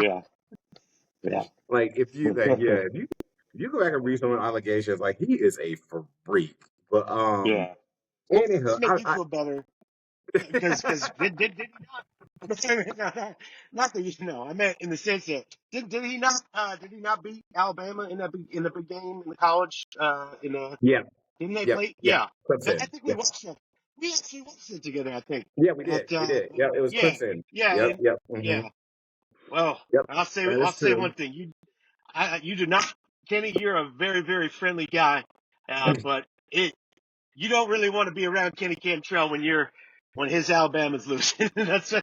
yeah, yeah, Like if you like yeah if you go back and read some of the allegations, like he is a freak. But yeah. Anyhow, Let's make you feel better because did he not? Not that you know. I meant in the sense that did he not beat Alabama in in the big game in the college in the yeah, didn't they yep, play? yeah, Yeah, I Clemson. think we Yeah, watched that. We actually watched it together. I think yeah, we did, at we did. Yeah, it was yeah, Clemson. yeah, Yep, and yep, yeah. Well, yep. That I'll is say true. one thing. You do not, Kenny. You're a very very friendly guy, but it you don't really want to be around Kenny Cantrell when his Alabama's losing. That's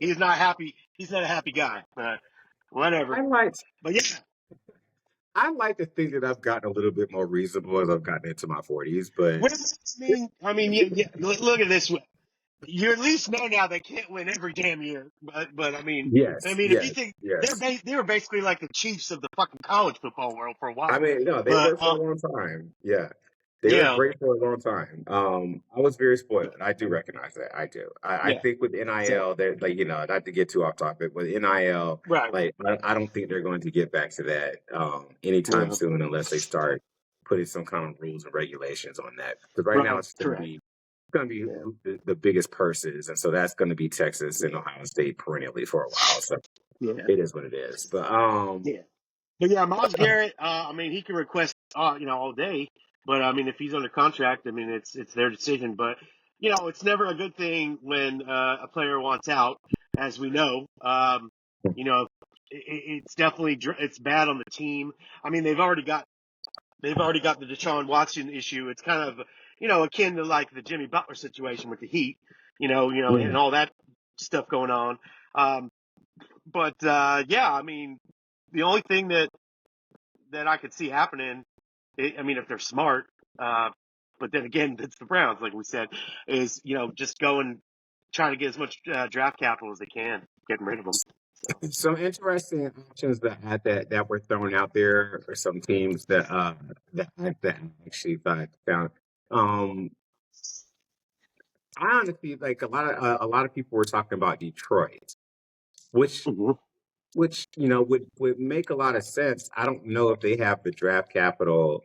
he's not happy. He's not a happy guy. But whatever. I like But yeah, I like to think that I've gotten a little bit more reasonable as I've gotten into my 40s, but well, yeah. Look at this. You at least know now they can't win every damn year. But yes, if you yes, think yes. they were basically like the Chiefs of the fucking college football world for a I while. mean, no, they But were for a long time. Yeah. They were yeah, great for a long time. I was very spoiled. I do recognize that. I do. I yeah. think with So NIL, they're like, not to get too off topic, with NIL, right. like I don't think they're going to get back to that anytime Yeah. soon unless they start putting some kind of rules and regulations on that. Because right now Right. it's Correct. going to be Yeah. the biggest purses, and so that's going to be Texas and Ohio State perennially for a while. So Yeah. it is what it is. But Yeah. But yeah, Miles Garrett. He can request, all day. But if he's under contract, it's their decision. But it's never a good thing when a player wants out, as we know. You know, it's definitely it's bad on the team. They've already got the Deshaun Watson issue. It's kind of akin to like the Jimmy Butler situation with the Heat. And mm. all that stuff going on. Um, but yeah, the only thing that I could see happening, if they're smart, uh, but then again, it's the Browns, like we said, is, just go and try to get as much draft capital as they can, getting rid of them. So, Some interesting options that were thrown out there are some teams that I actually thought found. Um, I honestly like a lot of people were talking about Detroit, which mhm. would make a lot of sense. I don't know if they have the draft capital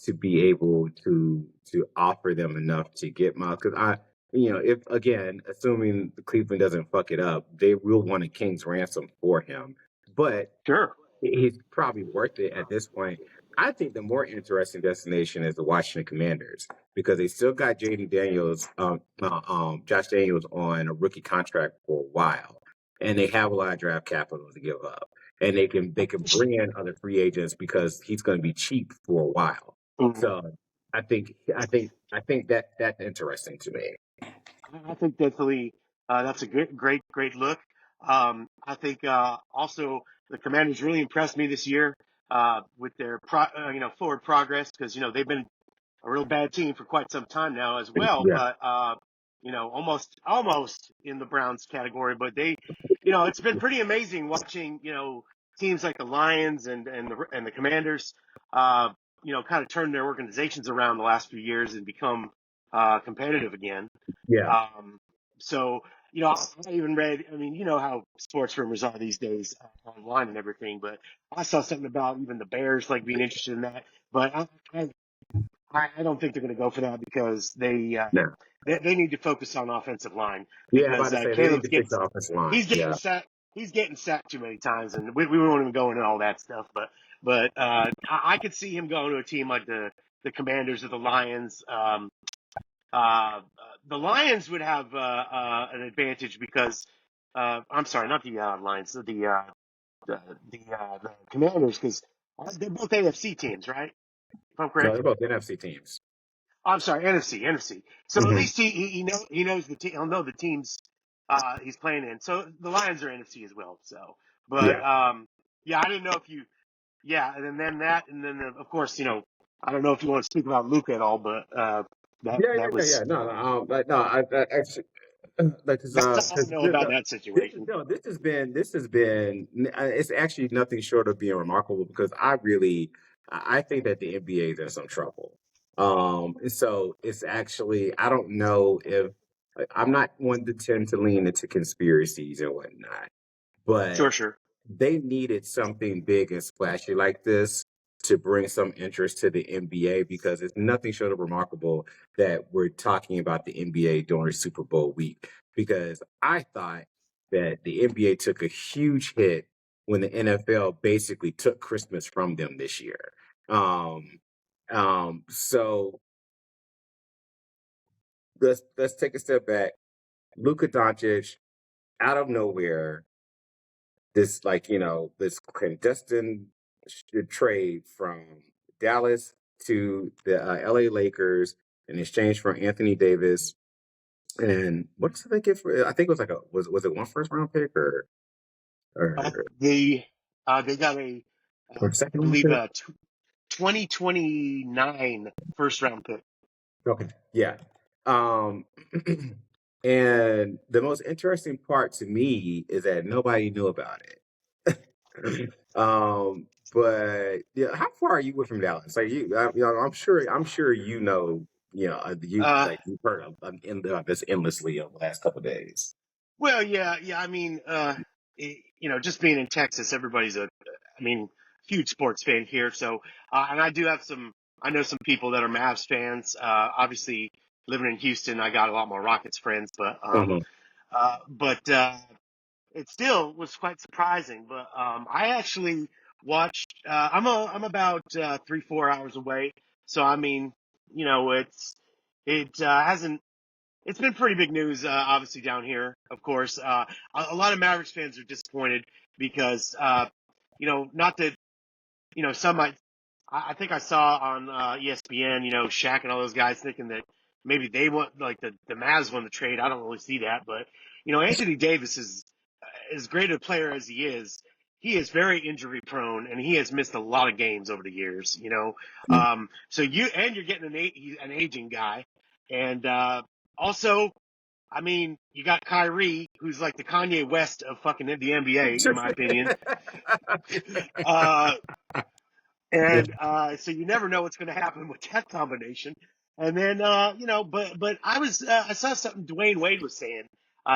to be able to offer them enough to get Miles. Because if again, assuming Cleveland doesn't fuck it up, they will want a king's ransom for him. But Sure. he's probably worth it at this point. I think the more interesting destination is the Washington Commanders because they still got Josh Daniels on a rookie contract for a while, and they have a lot of draft capital to give up, and they can bring in other free agents because he's going to be cheap for a while. Mhm. So I think that's interesting to me. I think definitely that's a great look. I think also the Commanders really impressed me this year with their forward progress because they've been a real bad team for quite some time now as well, Yeah, but almost in the Browns category. But it's been pretty amazing watching teams like the Lions and the Commanders, kind of turn their organizations around the last few years and become competitive again. yeah, Um, so I even read. How sports rumors are these days online and everything, but I saw something about even the Bears like being interested in that. But I don't think they're going to go for that because no, they need to focus on offensive line yeah. I'm about because to say they need Caleb's to fix getting the offensive line. he's getting Yeah, sacked he's getting sacked too many times and we won't even go into all that stuff but I could see him going to a team like the Commanders or the Lions. The Lions would have an advantage because I'm sorry, not the Lions, the Commanders because they're both AFC teams, right? If I'm no, correct. they're both NFC teams. I'm sorry, NFC. So at Hmm. least he knows the team. He'll know the teams he's playing in. So the Lions are NFC as well. So, but Yeah. yeah, I didn't know if you yeah, and then that, and then of course I don't know if you want to speak about Luca at all, but that Yeah, yeah, that yeah, was yeah. No, no, no. I actually like that's all I because know about that situation. this has been it's actually nothing short of being remarkable because I think that the NBA is in some trouble. And so it's actually I don't know if I'm not one to tend to lean into conspiracies and whatnot, but Sure. they needed something big and splashy like this to bring some interest to the NBA because it's nothing short of remarkable that we're talking about the NBA during Super Bowl week. Because I thought that the NBA took a huge hit when the NFL basically took Christmas from them this year. Um, so let's take a step back. Luka Doncic out of nowhere, this this clandestine trade from Dallas to the LA Lakers in exchange for Anthony Davis. And what did they get for? I think it was like a was it one first round pick Uh, or they they got or second I round believe pick? 2029 first round pick. Okay, yeah. Um, and the most interesting part to me is that nobody knew about it. But yeah, how far are you away from Dallas? Like I'm sure you Uh, like you've heard of this endlessly over the last couple of days. well, yeah. I mean, just being in Texas, everybody's I mean, huge sports fan here. So, and I do have I know some people that are Mavs fans. Obviously, living in Houston, I got a lot more Rockets friends, Hmm. but it still was quite surprising. But I actually watched. I'm about 3-4 hours away, so I mean, it hasn't. It's been pretty big news, obviously down here. Of course, a lot of Mavericks fans are disappointed because, not that some might. I think I saw on ESPN, Shaq and all those guys thinking that maybe they want like the Mavs won the trade. I don't really see that, but Anthony Davis is as great a player as he is. He is very injury prone, and he has missed a lot of games over the years. So you're getting an aging guy, and also, I mean, you got Kyrie, who's like the Kanye West of fucking the NBA, in my opinion. Uh, and so you never know what's going to happen with that combination. And then, but I saw something Dwayne Wade was saying.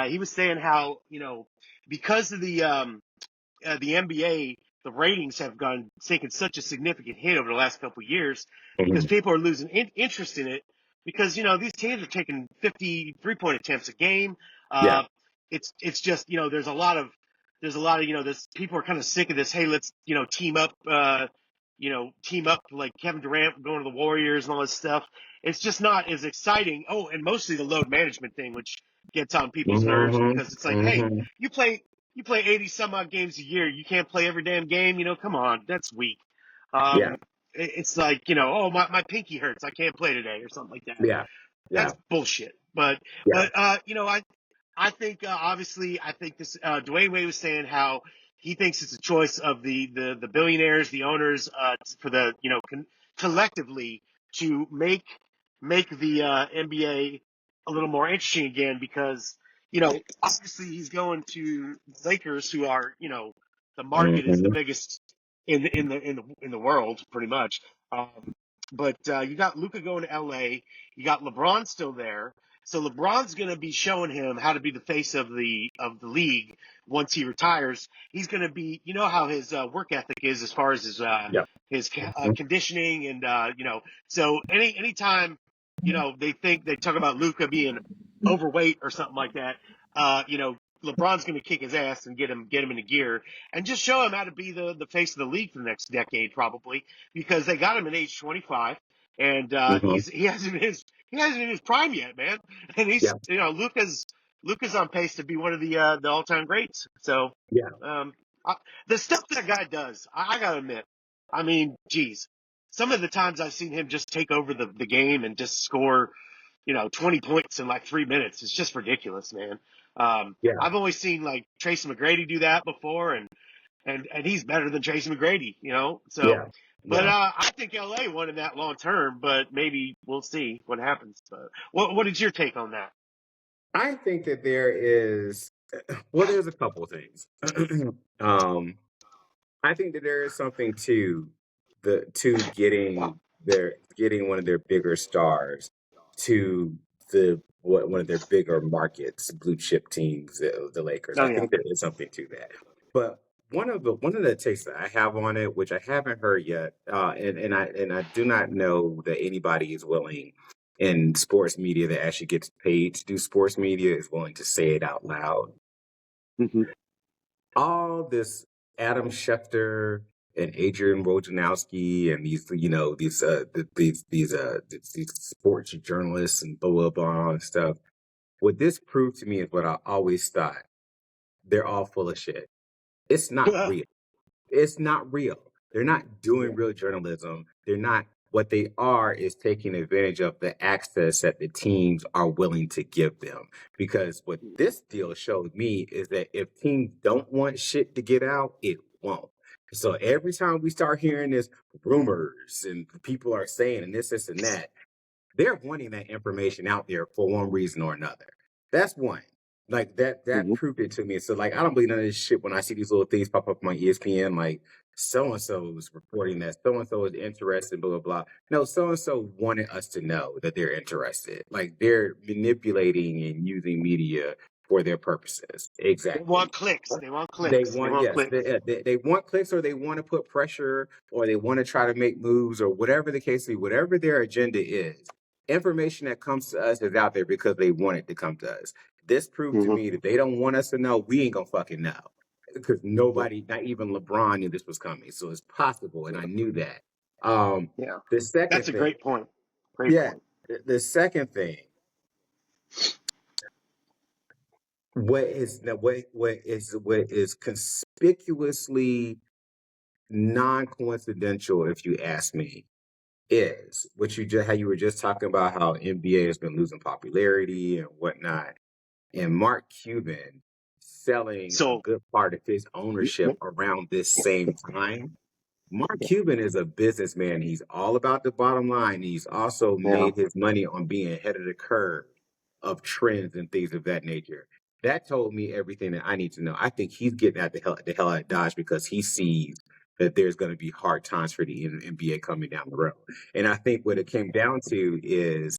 He was saying how, because of the NBA, the ratings have taken such a significant hit over the last couple of years because Mhm. people are losing interest in it because, these teams are taking 50 3-point attempts a game. Yeah. Uh, it's just, there's a lot of, this, people are kind of sick of this. Hey, let's, team up like Kevin Durant going to the Warriors and all this stuff. It's just not as exciting. Oh, and mostly the load management thing, which gets on people's nerves Hmm. because it's like, hey, Hmm. you play you play 80 some odd games a year. You can't play every damn game. Come on. That's weak. Yeah. It's like, oh, my pinky hurts. I can't play today or something like that. Yeah. Yeah. That's bullshit. But, Yeah. but, I think, obviously, I think this, Dwayne Wade was saying how he thinks it's a choice of the billionaires, the owners, for the, collectively to make the, NBA a little more interesting again because, obviously he's going to Lakers, who are, the market is the Hmm. biggest in the world, pretty much. Um, but you got Luka going to LA. You got LeBron still there, so LeBron's going to be showing him how to be the face of the league once he retires. He's going to be, how his work ethic is as far as Yeah. his Hmm. conditioning and So anytime they talk about Luka being overweight or something like that, LeBron's going to kick his ass and get him into gear and just show him how to be the face of the league for the next decade probably because they got him at age 25 and Hmm. he hasn't in his prime yet, man. And Yeah. he's Luka's on pace to be one of the all time greats. So Yeah. um, I, the stuff that guy does, I gotta admit, I mean, geez, some of the times I've seen him just take over the game and just score 20 points in like 3 minutes. It's just ridiculous, man. Yeah. I've always seen like Tracy McGrady do that before, and he's better than Tracy McGrady, So, Yeah. but Yeah. I think LA won in that long term, but maybe we'll see what happens. But what is your take on that? I think that there is, well, there's a couple of things. um, I think that there is something to getting one of their bigger stars to one of their bigger markets, blue chip teams, the Lakers. Oh I yeah, think there is something to that. But one of the takes that I have on it, which I haven't heard yet, and I do not know that anybody is willing in sports media that actually gets paid to do sports media is willing to say it out loud. Hmm. All this Adam Schefter and Adrian Wojnarowski and these, you know, these sports journalists and blah blah blah and stuff. What this proved to me is what I always thought. They're all full of shit. It's not real. It's not real. They're not doing Yeah. real journalism. They're not. What they are is taking advantage of the access that the teams are willing to give them. Because what this deal showed me is that if teams don't want shit to get out, it won't. So every time we start hearing this rumors and people are saying and this and that, they're wanting that information out there for one reason or another. That's one. Like that Hmm. proved it to me. So like I don't believe none of this shit when I see these little things pop up on my ESPN, like so and so is reporting that so and so is interested, blah blah blah. No, so and so wanted us to know that they're interested. Like they're manipulating and using media for their purposes. They Exactly. want clicks. They want They clicks. They want, want yes, clicks. they want clicks or they want to put pressure or they want to try to make moves or whatever the case may be, whatever their agenda is. Information that comes to us is out there because they want it to come to us. This proved to Hmm. me that they don't want us to know. We ain't gonna fucking know because nobody, not even LeBron, knew this was coming. So it's possible, and I knew that. Um, Yeah. the second That's a thing, great point. Great yeah, point. the second thing, what is conspicuously non-coincidental, if you ask me, is what you just how you were just talking about how NBA has been losing popularity and whatnot, and Mark Cuban selling a So, good part of his ownership yeah, around this same time. Mark Cuban is a businessman. He's all about the bottom line. He's also yeah, made his money on being ahead of the curve of trends and things of that nature. That told me everything that I need to know. I think he's getting out the hell out of Dodge because he sees that there's going to be hard times for the NBA coming down the road. And I think what it came down to is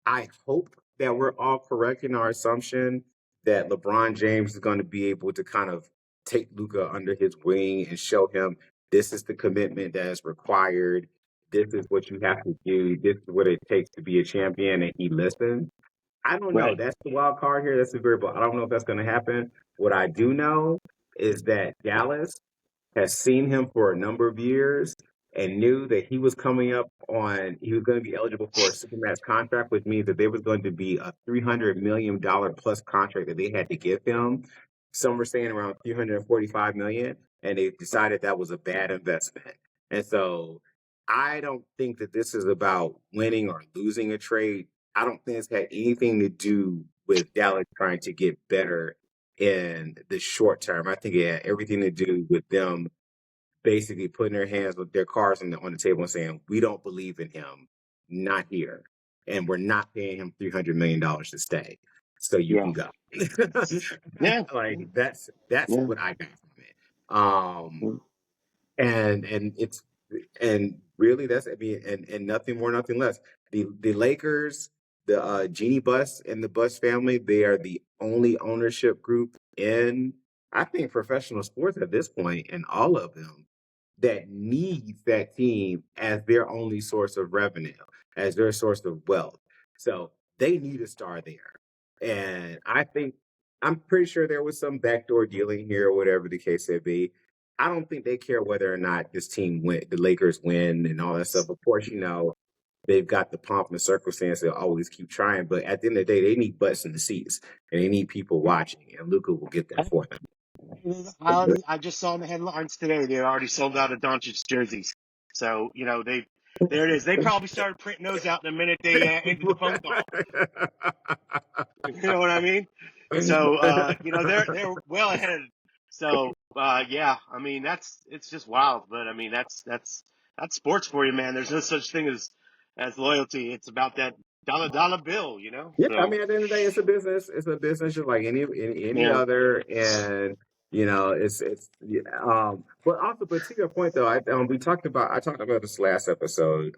I hope that we're all correct in our assumption that LeBron James is going to be able to kind of take Luca under his wing and show him this is the commitment that is required. This is what you have to do. This is what it takes to be a champion. And he listens. I don't know. right. That's the wild card here. That's the variable. I don't know if that's going to happen. What I do know is that Dallas has seen him for a number of years and knew that he was coming up on he was going to be eligible for a supermax contract, which means that there was going to be a $300 million plus contract that they had to give him. Some were saying around 345 million, and they decided that was a bad investment. And so I don't think that this is about winning or losing a trade. I don't think it's had anything to do with Dallas trying to get better in the short term. I think it had everything to do with them basically putting their hands with their cards on the table and saying, we don't believe in him, not here. And we're not paying him $300 million to stay. So you Yeah, can go. yeah, Like that's yeah, what I got from it. And it's and really that's I mean and nothing more, nothing less. The Lakers, the Genie Bus and the Bus family, they are the only ownership group in I think professional sports at this point, and all of them that needs that team as their only source of revenue, as their source of wealth. So they need a star there. And I think I'm pretty sure there was some backdoor dealing here or whatever the case may be. I don't think they care whether or not this team win, the Lakers win and all that stuff. Of course, you know, they've got the pomp and circumstance. They'll always keep trying. But at the end of the day, they need butts in the seats and they need people watching. And Luca will get that for them. I just saw in the headlines today they already sold out of Doncic jerseys. So there it is. They probably started printing those out the minute they ended the phone call. You know what I mean? So they're well ahead. So yeah, I mean it's just wild, but I mean that's sports for you, man. There's no such thing as loyalty. It's about that dollar bill, you know. Yeah, I So mean, at the end of the day, it's a business. It's a business just like any yeah, other, and you know, it's yeah, but to your point though, I talked about this last episode,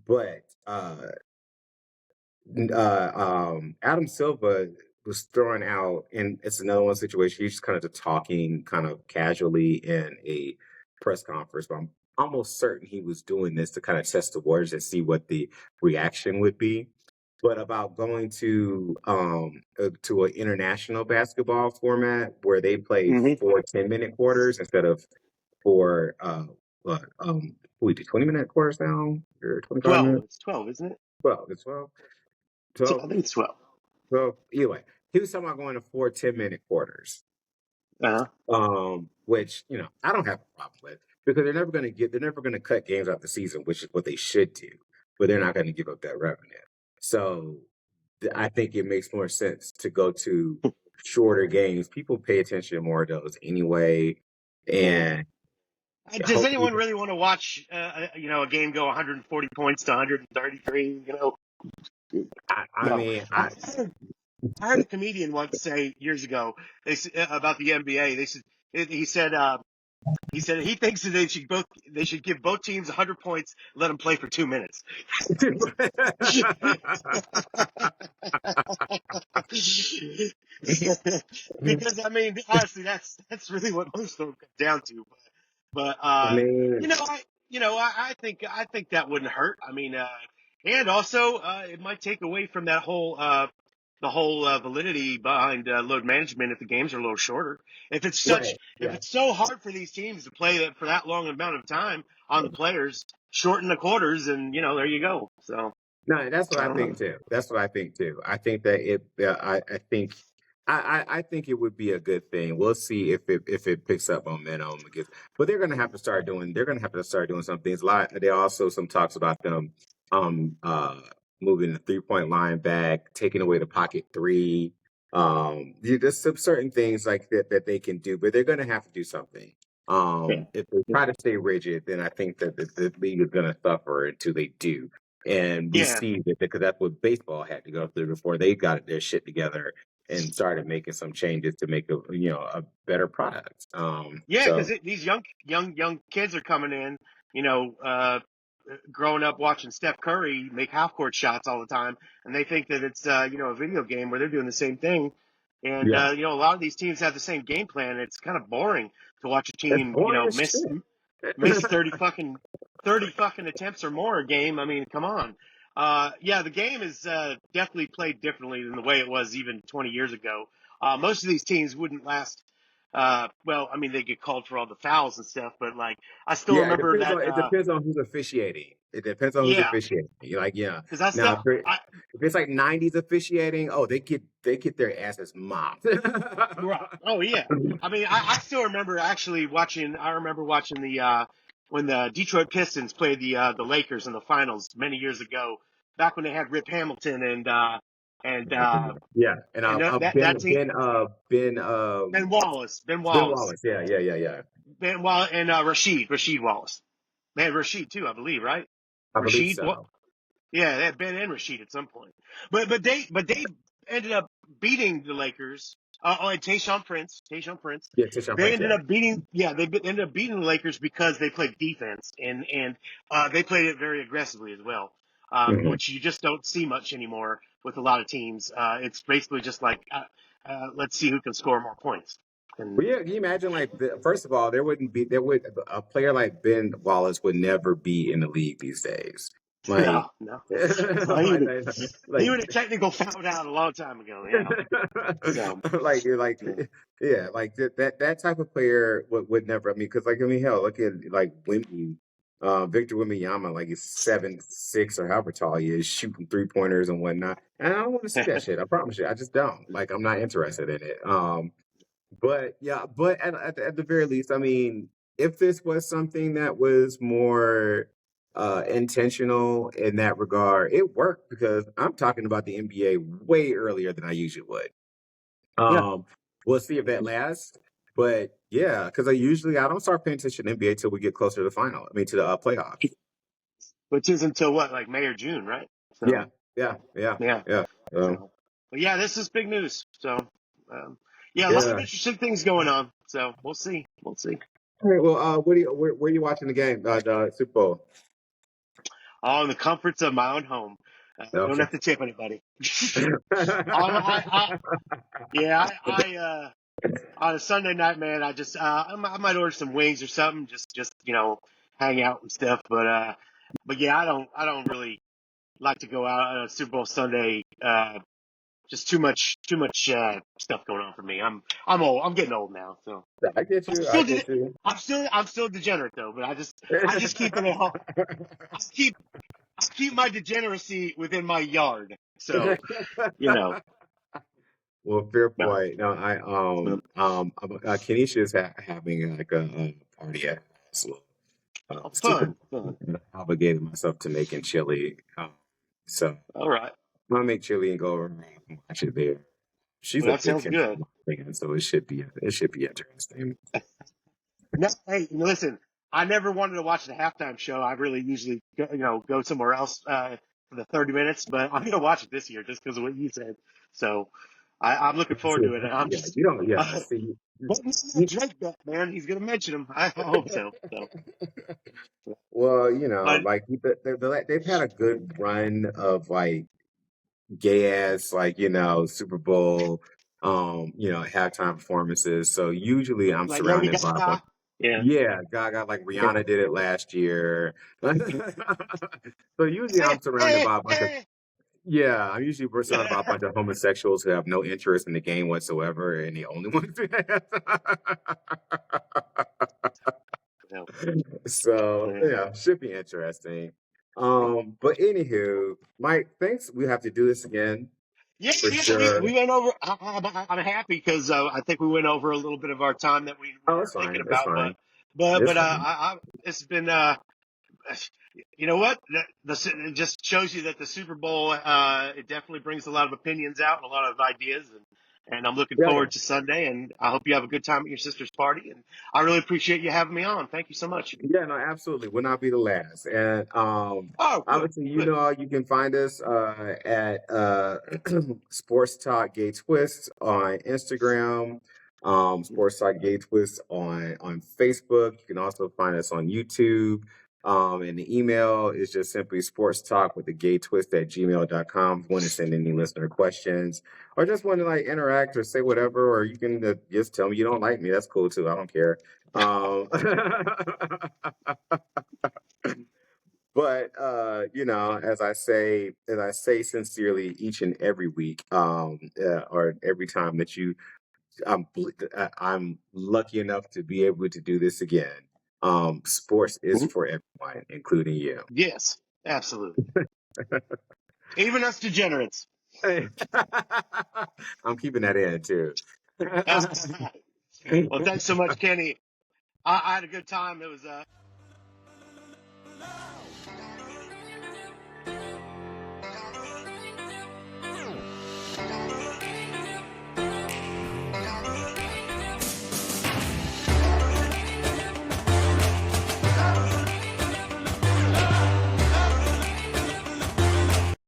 but Adam Silva. was throwing out, and it's another one situation. He's just kind of just talking kind of casually in a press conference, but I'm almost certain he was doing this to kind of test the waters and see what the reaction would be. But about going to an international basketball format where they play Hmm. 4 10-minute quarters instead of four what we do 20-minute quarters now or 25 12. minutes. It's 12, isn't it? Well, it's 12. I think it's 12. Well, anyway, he was talking about going to 4 10-minute quarters, Uh-huh. which I don't have a problem with because they're never going to cut games out the season, which is what they should do, but they're not going to give up that revenue. So I think it makes more sense to go to shorter games. People pay attention more to those anyway, Yeah. and Does hopefully, anyone really want to watch, a game go 140 points to 133? I No. mean, I heard a comedian once say years ago about the NBA. He said he said he thinks that they should give both teams 100 points, let them play for 2 minutes. Because I mean, honestly, that's really what most of them come down to. But I mean, I think that wouldn't hurt. I mean, and also it might take away from that whole the whole validity behind load management if the games are a little shorter. right, If yeah. it's so hard for these teams to play that for that long amount of time on the players, shorten the quarters, and there you go. So No, that's what I I don't know. think too. That's what I think too. I think that I think, I think it would be a good thing. We'll see if it picks up momentum because, but they're gonna have to start doing some things. There are also some talks about them, um, uh, moving the 3 point line back, taking away the pocket three. There's some certain things like that they can do, but they're gonna have to do something. Yeah. If they try to stay rigid, then I think that the league is gonna suffer until they do. And we Yeah. see that because that's what baseball had to go through before they got their shit together and started making some changes to make a better product. Yeah, because So these young kids are coming in, you know, uh, growing up watching Steph Curry make half court shots all the time, and they think that it's a video game where they're doing the same thing. And yeah, a lot of these teams have the same game plan. It's kind of boring to watch a it's team, boring as miss shit. 30 fucking attempts or more a game. I mean, come on. Yeah, the game is definitely played differently than the way it was even 20 years ago. Most of these teams wouldn't last. Well, I mean, they get called for all the fouls and stuff, but like, I still Yeah, remember that. it depends on who's officiating. It depends on who's Yeah, officiating. You're like, yeah. because I Now still, I if it's like '90s officiating, oh, they get their asses mopped. right. Oh yeah. I mean, I still remember actually watching. I remember watching the when the Detroit Pistons played the Lakers in the finals many years ago, back when they had Rip Hamilton and Yeah, and that team, Ben Ben Wallace, Wallace. Yeah. Ben Wallace, and Rasheed Wallace. They had Rasheed too, I believe, right? I believe Rasheed, so. yeah, they had Ben and Rasheed at some point, but they ended up beating the Lakers. And Tayshaun Prince. Yeah, Tisha They Prince. ended Yeah. up ended up beating the Lakers because they played defense and they played it very aggressively as well, Mhm. which you just don't see much anymore with a lot of teams. It's basically just like let's see who can score more points. And Well, yeah, can you imagine first of all, there would a player like Ben Wallace would never be in the league these days. Like, no, no, like, he like, would have technical fouled out a long time ago. Yeah, so. like, yeah, like that type of player would never. I mean, because hell, look at like Wimby, Victor Wembanyama, like he's 7'6" or however tall he is, shooting 3 pointers and whatnot. And I don't want to see that shit. I promise you, I just don't. Like, I'm not interested in it. But yeah, but at the very least, I mean, if this was something that was more intentional in that regard, it worked because I'm talking about the NBA way earlier than I usually would. Yeah, Um, we'll see if that lasts. But yeah, because I don't start paying attention to NBA till we get closer to the final. I mean, to the playoffs. which is until what, like May or June, right? Yeah, So yeah, yeah, yeah. so but yeah, this is big news. So yeah, a lot of Yeah. interesting things going on. So we'll see. All right. Well, where are you watching the game? The Super Bowl. All in the comforts of my own home. You don't Okay. have to tip anybody. I yeah, on a Sunday night, man, I might order some wings or something, just hang out and stuff. But yeah, I don't really like to go out on a Super Bowl Sunday. Just too much stuff going on for me. I'm old. I'm getting old now, so I get I'm you. I still get you. I'm still degenerate though. But I just keep it at home. I keep my degeneracy within my yard. So you know, Well, fair no, point. No, Kenisha is having like a party at so Super fun, fun. Bowl. I obligated myself to making chili. So All right. I'll make chili and go over and watch it there. She's Well, a that big sounds Kendrick good. Lamar fan, so it should be interesting. No, hey, listen, I never wanted to watch the halftime show. I really usually go somewhere else for the 30 minutes, but I'm gonna watch it this year just because of what you said. So I'm looking forward So, to it. And I'm yeah, just, you don't. Yeah, uh, see, but that Drake bet, man, he's gonna mention him. I hope so. So, well, but like they've had a good run of like gay ass like Super Bowl halftime performances. So usually I'm like Lady surrounded by a bunch. Gaga, yeah. Yeah, Gaga like Yeah. Rihanna did it last year. So usually Eh, I'm surrounded eh, by a bunch of eh. yeah, I'm usually surrounded by a bunch of homosexuals who have no interest in the game whatsoever, and the only ones. No, So yeah. yeah, should be interesting. But anywho, Mike, thanks. We have to do this again Yeah, for yeah, we, sure. we went over. I'm happy because I think we went over a little bit of our time that we Oh, were it's thinking fine. It's about. But fine. but It's but fine. it's been you know what it just shows you that the Super Bowl it definitely brings a lot of opinions out and a lot of ideas and I'm looking Yeah, yeah. forward to Sunday and I hope you have a good time at your sister's party and I really appreciate you having me on. Thank you so much. Yeah, no, absolutely. Will not be the last. And Oh, good, obviously, good. you can find us at Sports Talk Gay Twist on Instagram, Sports Talk Gay Twist on Facebook. You can also find us on YouTube. And the email is just simply sports talk with the gay twist at gmail.com. If you want to send any listener questions or just want to like interact or say whatever, or you can just tell me you don't like me. That's cool too. I don't care. Um, but as I say sincerely each and every week, or every time that I'm lucky enough to be able to do this again. Sports is Mhm. for everyone, including you. Yes, absolutely. Even us degenerates. I'm keeping that in too. Well, thanks so much, Kenny. I had a good time. It was